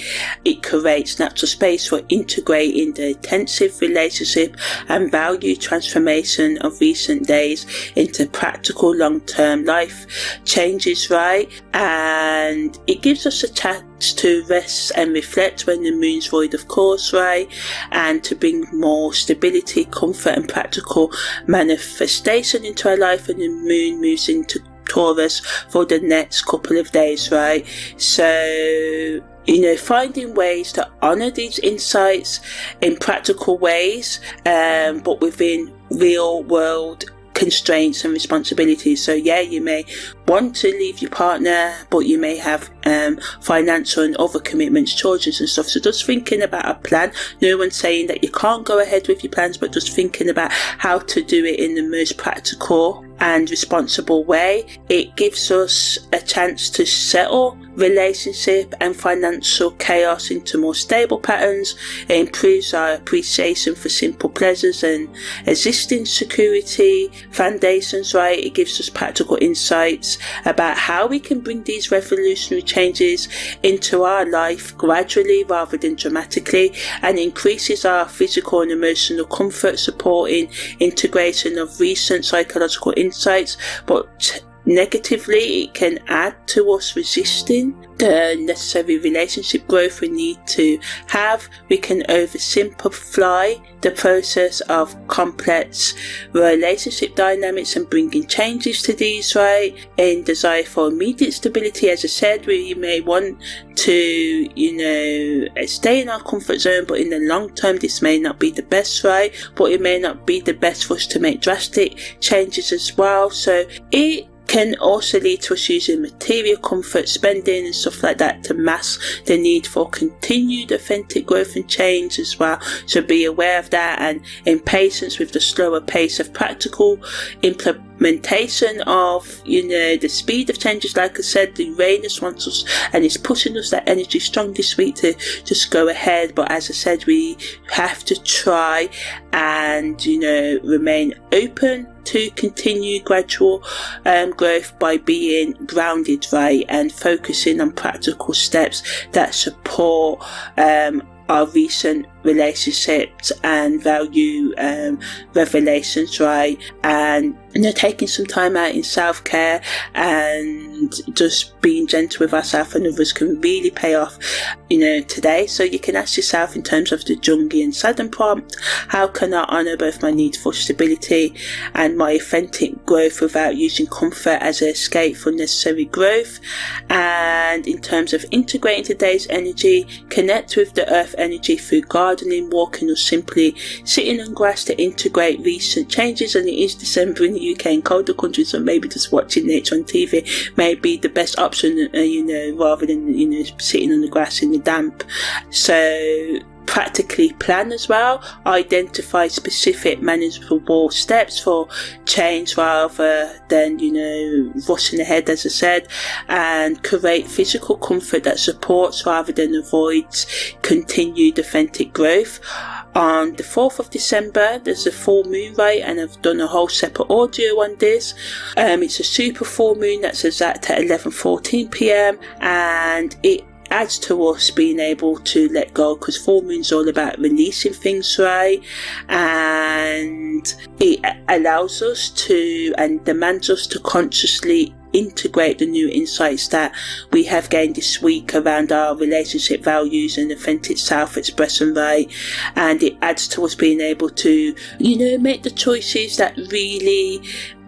S1: It creates natural space for integrating the intensive relationship and value transformation of recent days into practical long-term life changes, right? And it gives us a chance to rest and reflect when the moon's void of course, right? And to bring more stability, comfort and practical manifestation into our life when the moon moves into Taurus for the next couple of days, right? So, you know, finding ways to honour these insights in practical ways, but within real world constraints and responsibilities. So yeah, you may want to leave your partner, but you may have financial and other commitments, children and stuff. So just thinking about a plan. No one's saying that you can't go ahead with your plans, but just thinking about how to do it in the most practical and responsible way. It gives us a chance to settle relationship and financial chaos into more stable patterns. It improves our appreciation for simple pleasures and existing security foundations, right? It gives us practical insights about how we can bring these revolutionary changes into our life gradually rather than dramatically, and increases our physical and emotional comfort, supporting integration of recent psychological insights, but negatively, it can add to us resisting the necessary relationship growth we need to have. We can oversimplify the process of complex relationship dynamics and bringing changes to these, right? In desire for immediate stability, as I said, we may want to, stay in our comfort zone, but in the long term, this may not be the best, right? But it may not be the best for us to make drastic changes as well. So it can also lead to us using material comfort, spending and stuff like that to mask the need for continued authentic growth and change as well. So be aware of that, and impatience with the slower pace of practical implementation of, the speed of changes. Like I said, the Uranus wants us and it's pushing us, that energy strong this week to just go ahead. But as I said, we have to try and, remain open to continue gradual growth by being grounded, right, and focusing on practical steps that support our recent relationships and value revelations, right? And taking some time out in self-care and just being gentle with ourselves and others can really pay off, today. So you can ask yourself, in terms of the Jungian Saturn prompt, how can I honour both my need for stability and my authentic growth without using comfort as an escape for necessary growth? And in terms of integrating today's energy, connect with the earth energy through gardening, walking, or simply sitting on grass to integrate recent changes. And it is December in the UK and colder countries, so maybe just watching nature on TV may be the best option, rather than sitting on the grass in the damp. So practically plan as well, identify specific manageable steps for change rather than rushing ahead, as I said, and create physical comfort that supports rather than avoids continued authentic growth. On the 4th of December, there's a full moon, right, and I've done a whole separate audio on this. It's a super full moon that's exact at 11:14 p.m. and it adds to us being able to let go, because full moon's all about releasing things, right? And it allows us to and demands us to consciously integrate the new insights that we have gained this week around our relationship values and authentic self-expression, right? And it adds to us being able to, make the choices that really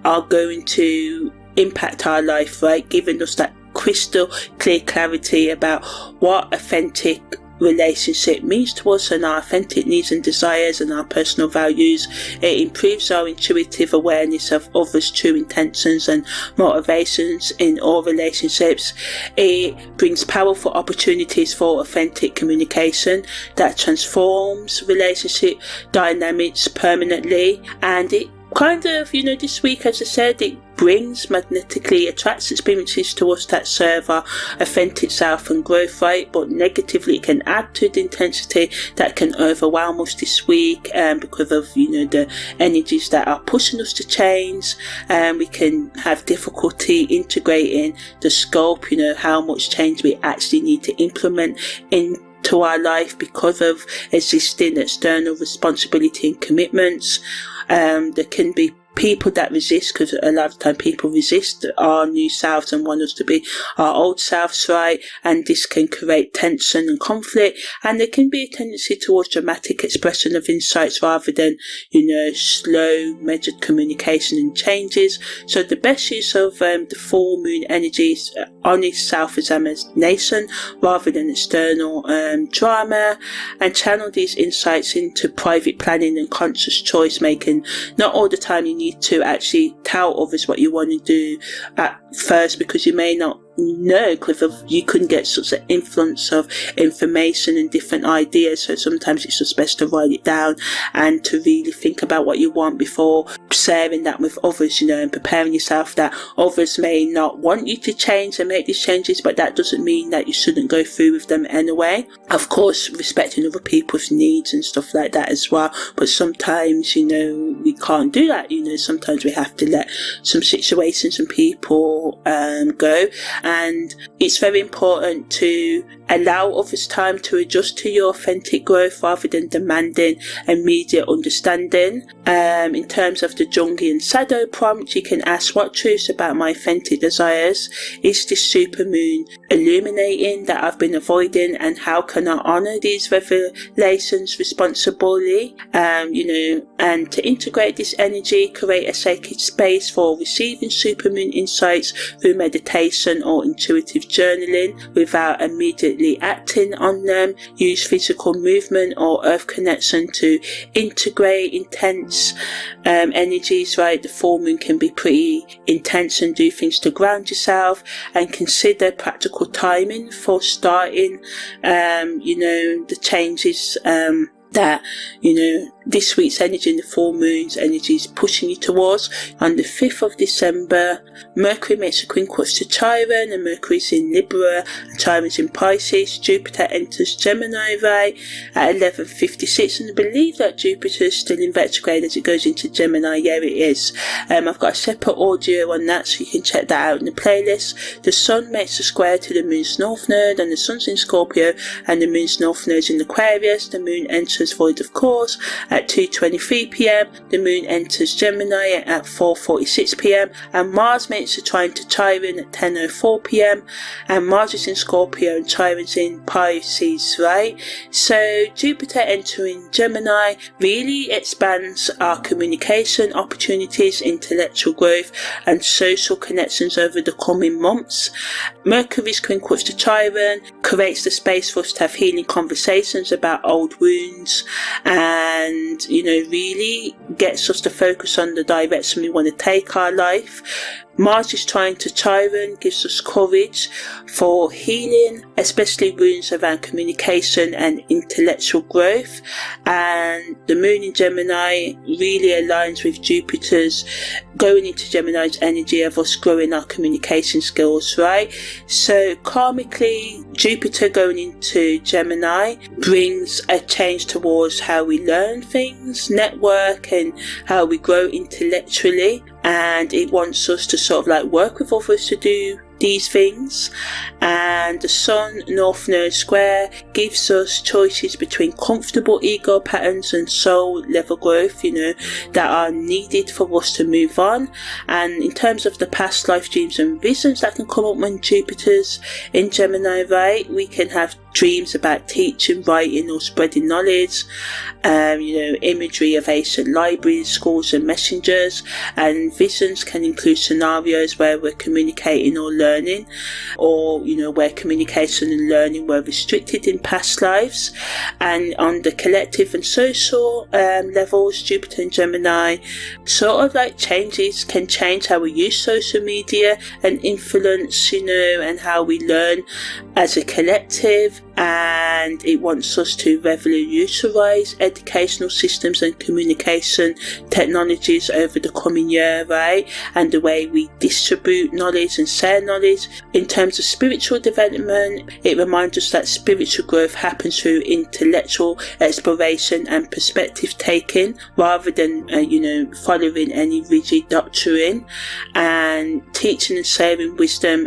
S1: are going to impact our life, right? Giving us that crystal clear clarity about what authentic relationship means to us and our authentic needs and desires and our personal values. It improves our intuitive awareness of others' true intentions and motivations in all relationships. It brings powerful opportunities for authentic communication that transforms relationship dynamics permanently. And it kind of, this week, as I said, it magnetically attracts experiences to us that serve our authentic self and growth, right? But negatively, it can add to the intensity that can overwhelm us this week, because of the energies that are pushing us to change. We can have difficulty integrating the scope, how much change we actually need to implement into our life because of existing external responsibility and commitments. There can be people that resist, because a lot of the time people resist our new selves and want us to be our old selves, right? And this can create tension and conflict, and there can be a tendency towards dramatic expression of insights rather than slow measured communication and changes. So the best use of the full moon energy is honest self-examination rather than external drama, and channel these insights into private planning and conscious choice making. Not all the time you need to actually tell others what you want to do at first, because you may not know, because you couldn't get such an influence of information and different ideas. So sometimes it's just best to write it down and to really think about what you want before sharing that with others, and preparing yourself that others may not want you to change and make these changes, but that doesn't mean that you shouldn't go through with them anyway. Of course, respecting other people's needs and stuff like that as well, but sometimes we can't do that. Sometimes we have to let some situations and people go. and it's very important to allow others time to adjust to your authentic growth rather than demanding immediate understanding. In terms of the Jungian shadow prompt, you can ask, what truths about my authentic desires is this supermoon illuminating that I've been avoiding, and how can I honour these revelations responsibly? And to integrate this energy, create a sacred space for receiving supermoon insights through meditation or intuitive journaling without immediately acting on them. Use physical movement or earth connection to integrate intense energies, right? The full moon can be pretty intense, and do things to ground yourself, and consider practical timing for starting the changes that this week's energy and the full moon's energy is pushing you towards. On the 5th of December, Mercury makes a quincunx to Chiron, and Mercury's in Libra, and Chiron's in Pisces. Jupiter enters Gemini right at 11:56, and I believe that Jupiter's still in retrograde as it goes into Gemini. Yeah, it is. I've got a separate audio on that, so you can check that out in the playlist. The Sun makes a square to the Moon's North Node, and the Sun's in Scorpio, and the Moon's North Node's in Aquarius. The Moon enters void of course at 2:23 p.m. The Moon enters Gemini at 4:46 p.m. and Mars makes a trine to Chiron at 10:04 p.m. and Mars is in Scorpio and Chiron's in Pisces, right? So Jupiter entering Gemini really expands our communication opportunities, intellectual growth and social connections over the coming months. Mercury's quincunx to Chiron creates the space for us to have healing conversations about old wounds, and really gets us to focus on the direction we want to take our life. Mars is trying to Chiron, gives us courage for healing, especially wounds around communication and intellectual growth. And the Moon in Gemini really aligns with Jupiter's going into Gemini's energy of us growing our communication skills, right? So karmically, Jupiter going into Gemini brings a change towards how we learn things, network, and how we grow intellectually. And it wants us to sort of like work with others to do these things. And the Sun North Node square gives us choices between comfortable ego patterns and soul level growth, that are needed for us to move on. And in terms of the past life dreams and visions that can come up when Jupiter's in Gemini, right, we can have dreams about teaching, writing or spreading knowledge, imagery of ancient libraries, schools and messengers, and visions can include scenarios where we're communicating or learning, or where communication and learning were restricted in past lives. And on the collective and social levels, Jupiter and Gemini sort of like can change how we use social media and influence, and how we learn as a collective. And it wants us to revolutionize educational systems and communication technologies over the coming year, right? And the way we distribute knowledge and share knowledge. In terms of spiritual development, it reminds us that spiritual growth happens through intellectual exploration and perspective taking, rather than following any rigid doctrine. And teaching and sharing wisdom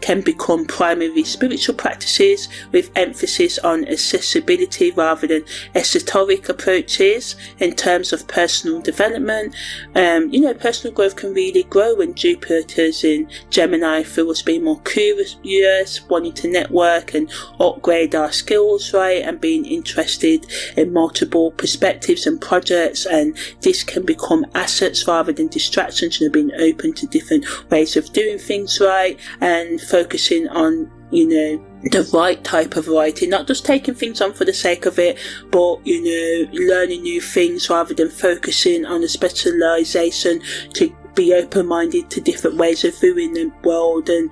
S1: can become primary spiritual practices with emphasis on accessibility rather than esoteric approaches. In terms of personal development, personal growth can really grow when Jupiter's in Gemini, through us being more curious, wanting to network and upgrade our skills, right, and being interested in multiple perspectives and projects. And this can become assets rather than distractions, being open to different ways of doing things, right, and focusing on the right type of writing, not just taking things on for the sake of it, but learning new things rather than focusing on a specialization, to be open-minded to different ways of viewing the world, and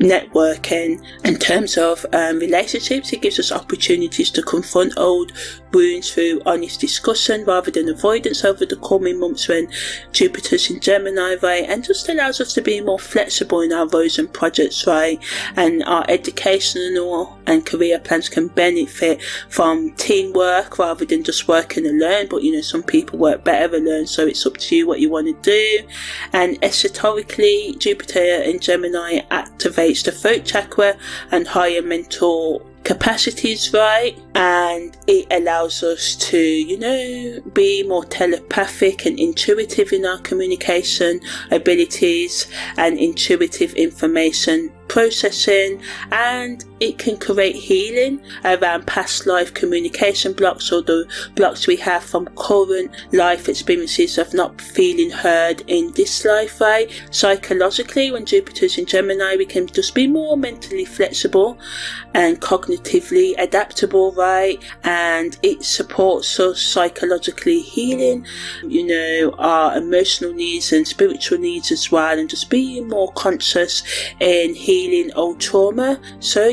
S1: networking. In terms of relationships, it gives us opportunities to confront old wounds through honest discussion rather than avoidance over the coming months when Jupiter's in Gemini, right? And just allows us to be more flexible in our roles and projects, right? And our educational and career plans can benefit from teamwork rather than just working alone. But some people work better alone, so it's up to you what you want to do. And esoterically, Jupiter in Gemini activates the throat chakra and higher mental capacities, right? And it allows us to be more telepathic and intuitive in our communication abilities and intuitive information processing, and it can create healing around past life communication blocks or the blocks we have from current life experiences of not feeling heard in this life, right? Psychologically, when Jupiter's in Gemini, we can just be more mentally flexible and cognitively adaptable, right? And it supports us psychologically healing, our emotional needs and spiritual needs as well, and just being more conscious in healing old trauma. So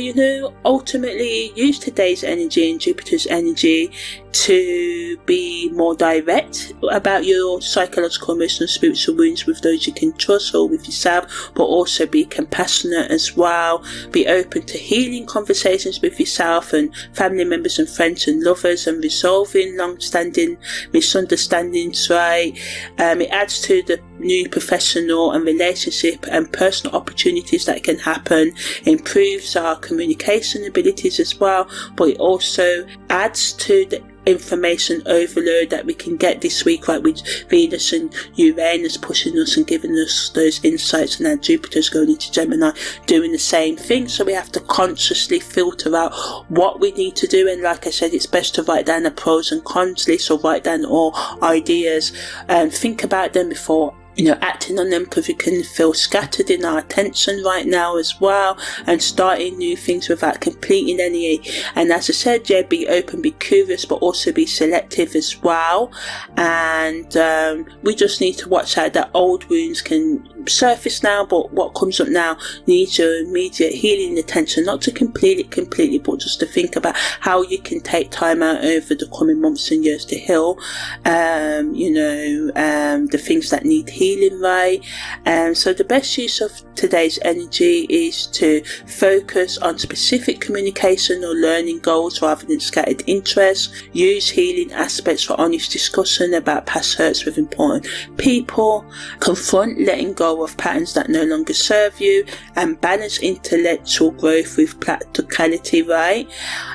S1: ultimately use today's energy and Jupiter's energy to be more direct about your psychological, emotional, spiritual wounds with those you can trust or with yourself, but also be compassionate as well. Be open to healing conversations with yourself and family members and friends and lovers, and resolving long-standing misunderstandings, right? It adds to the new professional and relationship and personal opportunities that can happen, improves our communication abilities as well, but it also adds to the information overload that we can get this week, right, with Venus and Uranus pushing us and giving us those insights, and now Jupiter's going into Gemini doing the same thing. So we have to consciously filter out what we need to do, and like I said, it's best to write down a pros and cons list, or write down all ideas and think about them before acting on them, because we can feel scattered in our attention right now as well, and starting new things without completing any. And as I said, be open, be curious, but also be selective as well. And we just need to watch out that old wounds can surface now, but what comes up now needs your immediate healing attention, not to complete it completely, but just to think about how you can take time out over the coming months and years to heal the things that need healing, right? So the best use of today's energy is to focus on specific communication or learning goals rather than scattered interests. Use healing aspects for honest discussion about past hurts with important people. Confront letting go of patterns that no longer serve you, and balance intellectual growth with practicality, right?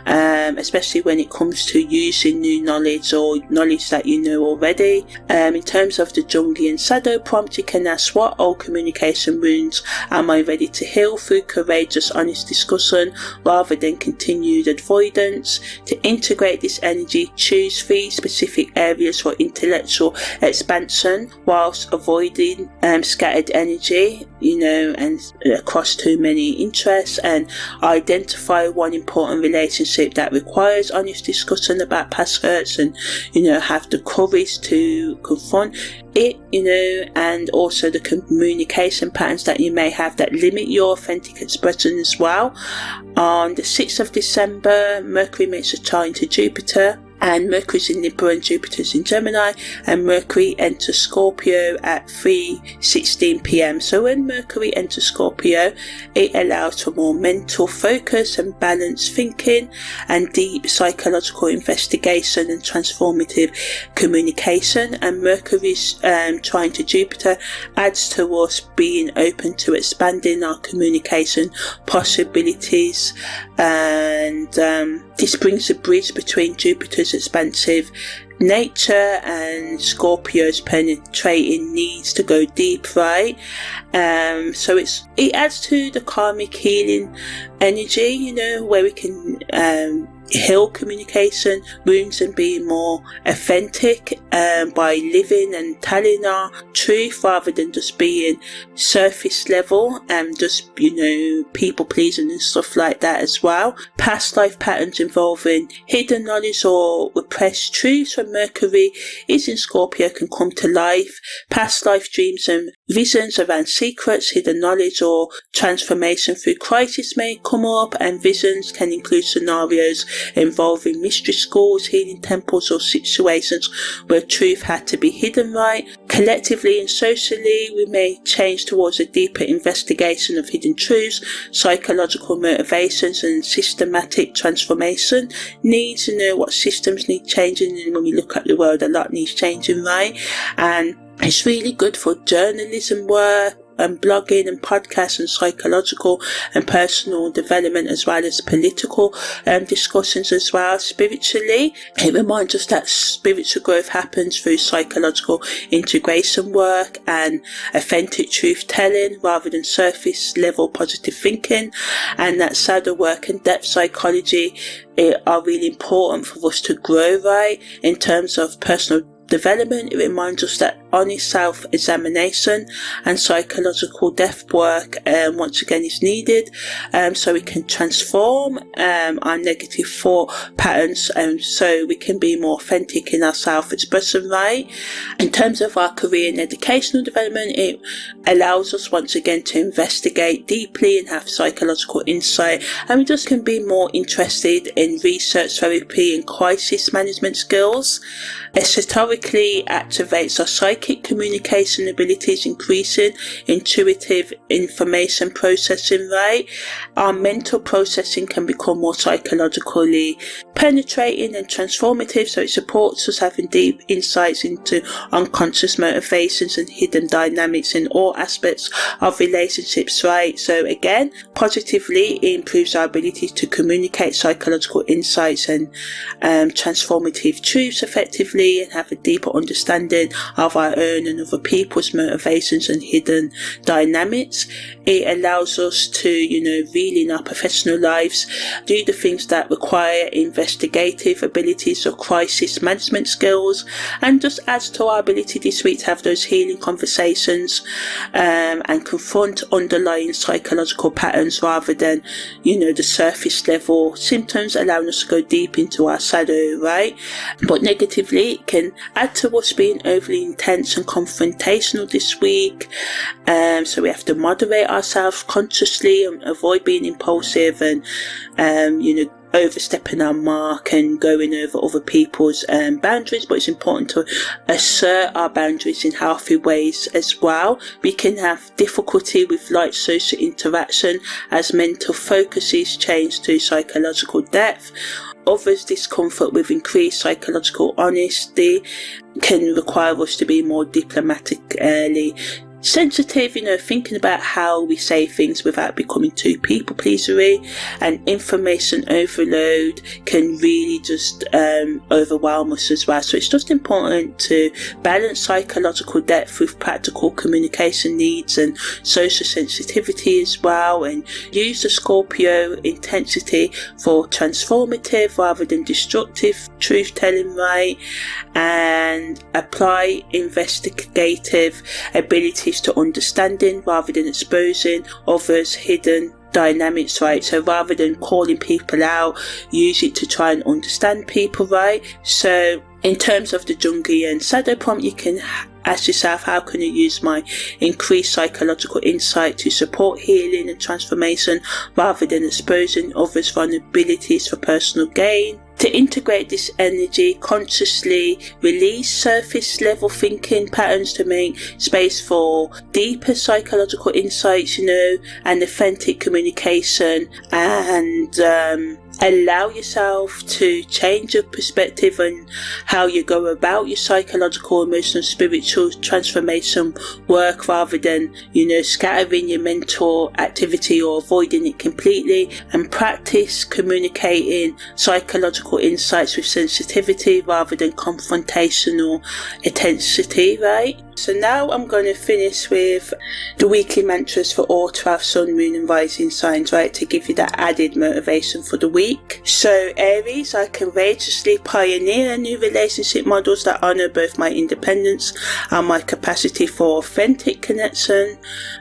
S1: Especially when it comes to using new knowledge or knowledge that you know already. In terms of the Jungian shadow prompt, you can ask, what old communication wounds am I ready to heal through courageous, honest discussion rather than continued avoidance? To integrate this energy, choose 3 specific areas for intellectual expansion whilst avoiding scattered energy, and across too many interests, and identify one important relationship that requires honest discussion about past hurts, and have the courage to confront it, and also the communication patterns that you may have that limit your authentic expression as well. On the 6th of December, Mercury makes a trine to Jupiter, and Mercury's in Libra and Jupiter's in Gemini, and Mercury enters Scorpio at 3:16 p.m. So when Mercury enters Scorpio, it allows for more mental focus and balanced thinking and deep psychological investigation and transformative communication. And Mercury's trine to Jupiter adds to us being open to expanding our communication possibilities, and this brings a bridge between Jupiter's expansive nature and Scorpio's penetrating needs to go deep, right? So it adds to the karmic healing energy, where we can heal communication wounds and being more authentic by living and telling our truth rather than just being surface level and just, people pleasing and stuff like that as well. Past life patterns involving hidden knowledge or repressed truths when Mercury is in Scorpio can come to life. Past life dreams and visions around secrets, hidden knowledge or transformation through crisis may come up, and visions can include scenarios involving mystery schools, healing temples or situations where truth had to be hidden, right? Collectively and socially, we may change towards a deeper investigation of hidden truths, psychological motivations and systematic transformation needs. What systems need changing, and when we look at the world, a lot needs changing, right? And it's really good for journalism work and blogging and podcasts and psychological and personal development, as well as political discussions as well. Spiritually, it reminds us that spiritual growth happens through psychological integration work and authentic truth telling rather than surface level positive thinking, and that shadow work and depth psychology are really important for us to grow, right? In terms of personal development, it reminds us that honest self-examination and psychological depth work once again is needed, so we can transform our negative thought patterns, so we can be more authentic in our self-expression, right? In terms of our career and educational development, it allows us once again to investigate deeply and have psychological insight, and we just can be more interested in research, therapy and crisis management skills. Esoterically activates our psychic communication abilities, increasing intuitive information processing, right? Our mental processing can become more psychologically penetrating and transformative, so it supports us having deep insights into unconscious motivations and hidden dynamics in all aspects of relationships, right? So again, positively, it improves our ability to communicate psychological insights and transformative truths effectively, and have a deeper understanding of our own and other people's motivations and hidden dynamics. It allows us to, really in our professional lives, do the things that require investigative abilities or crisis management skills, and just adds to our ability this week to have those healing conversations and confront underlying psychological patterns rather than, the surface level symptoms, allowing us to go deep into our shadow, right? But negatively, it can add to us being overly intense and confrontational this week, so we have to moderate ourselves consciously and avoid being impulsive and overstepping our mark and going over other people's boundaries. But it's important to assert our boundaries in healthy ways as well. We can have difficulty with light social interaction as mental focuses change to psychological depth. Others' discomfort with increased psychological honesty can require us to be more diplomatically sensitive, thinking about how we say things without becoming too people-pleasery, and information overload can really just overwhelm us as well. So it's just important to balance psychological depth with practical communication needs and social sensitivity as well, and use the Scorpio intensity for transformative rather than destructive truth-telling, right? And apply investigative abilities to understanding rather than exposing others' hidden dynamics, right? So rather than calling people out, use it to try and understand people, right? So in terms of the Jungian shadow prompt, you can ask yourself, how can I use my increased psychological insight to support healing and transformation rather than exposing others' vulnerabilities for personal gain? To integrate this energy, consciously release surface level thinking patterns to make space for deeper psychological insights, and authentic communication, and allow yourself to change your perspective on how you go about your psychological, emotional, spiritual transformation work rather than, scattering your mental activity or avoiding it completely, and practice communicating psychological insights with sensitivity rather than confrontational intensity, right? So now I'm going to finish with the weekly mantras for all 12 sun, moon and rising signs, right, to give you that added motivation for the week. So Aries, I courageously pioneer new relationship models that honour both my independence and my capacity for authentic connection.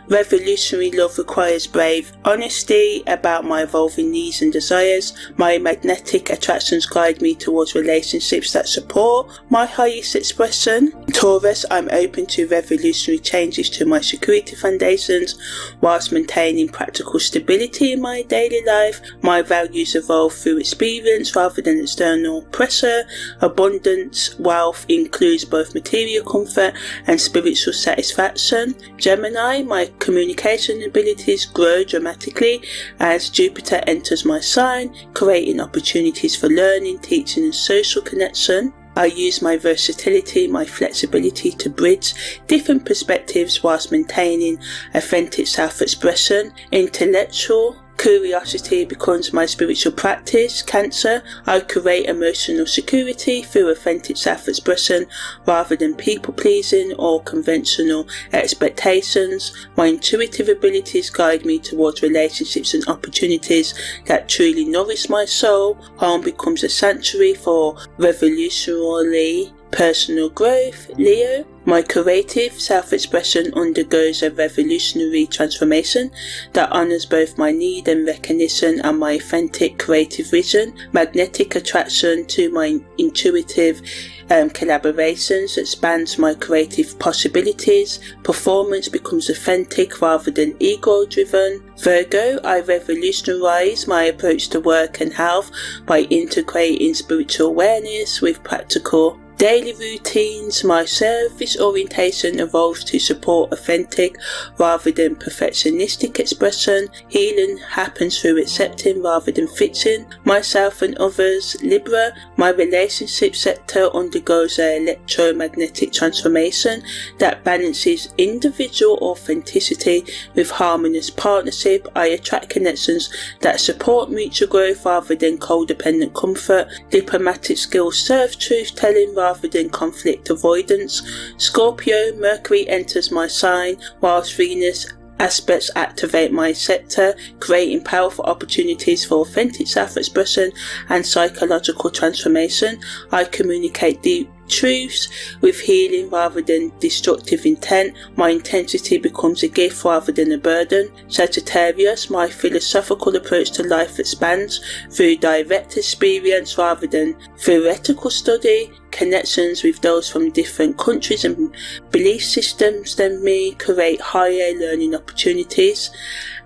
S1: Revolutionary love requires brave honesty about my evolving needs and desires. My magnetic attractions guide me towards relationships that support my highest expression. Taurus, I'm open to revolutionary changes to my security foundations whilst maintaining practical stability in my daily life. My values evolve through experience rather than external pressure. Abundance wealth includes both material comfort and spiritual satisfaction. Gemini, my communication abilities grow dramatically as Jupiter enters my sign, creating opportunities for learning, teaching and social connection. I use my versatility, my flexibility to bridge different perspectives whilst maintaining authentic self-expression. Intellectual curiosity becomes my spiritual practice. Cancer, I create emotional security through authentic self-expression rather than people-pleasing or conventional expectations. My intuitive abilities guide me towards relationships and opportunities that truly nourish my soul. Home becomes a sanctuary for revolutionary personal growth. Leo, my creative self-expression undergoes a revolutionary transformation that honours both my need and recognition and my authentic creative vision. Magnetic attraction to my intuitive collaborations expands my creative possibilities. Performance becomes authentic rather than ego-driven. Virgo, I revolutionise my approach to work and health by integrating spiritual awareness with practical daily routines. My service orientation evolves to support authentic rather than perfectionistic expression. Healing happens through accepting rather than fixing myself and others. Libra, my relationship sector undergoes an electromagnetic transformation that balances individual authenticity with harmonious partnership. I attract connections that support mutual growth rather than codependent comfort. Diplomatic skills serve truth-telling rather than conflict avoidance. Scorpio, Mercury enters my sign whilst Venus aspects activate my sector, creating powerful opportunities for authentic self-expression and psychological transformation. I communicate deep truths with healing rather than destructive intent. My intensity becomes a gift rather than a burden. Sagittarius, my philosophical approach to life expands through direct experience rather than theoretical study. Connections with those from different countries and belief systems than me create higher learning opportunities,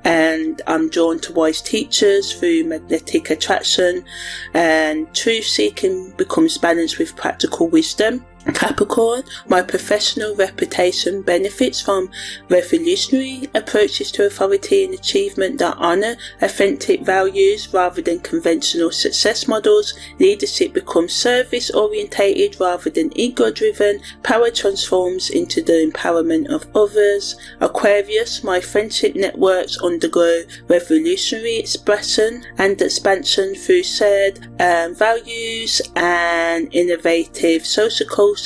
S1: and I'm drawn to wise teachers through magnetic attraction, and truth seeking becomes balanced with practical wisdom. Capricorn, my professional reputation benefits from revolutionary approaches to authority and achievement that honour authentic values rather than conventional success models. Leadership becomes service orientated rather than ego driven. Power transforms into the empowerment of others. Aquarius, my friendship networks undergo revolutionary expression and expansion through shared values and innovative social causes.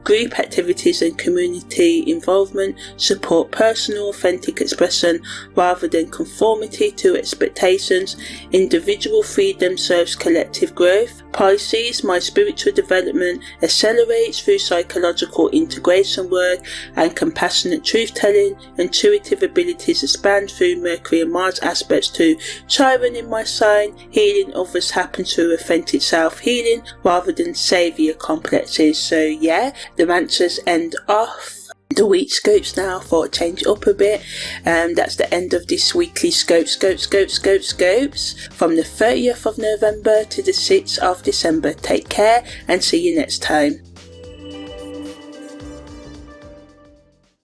S1: Group activities and community involvement support personal authentic expression rather than conformity to expectations. Individual freedom serves collective growth. Pisces, my spiritual development accelerates through psychological integration work and compassionate truth-telling. Intuitive abilities expand through Mercury and Mars aspects to Chiron in my sign. Healing others happens through authentic self-healing rather than saviour complexes. So yeah, the mantras end off the week scopes now. For change it up a bit. That's the end of this weekly scopes from the 30th of November to the 6th of December. Take care and see you next time.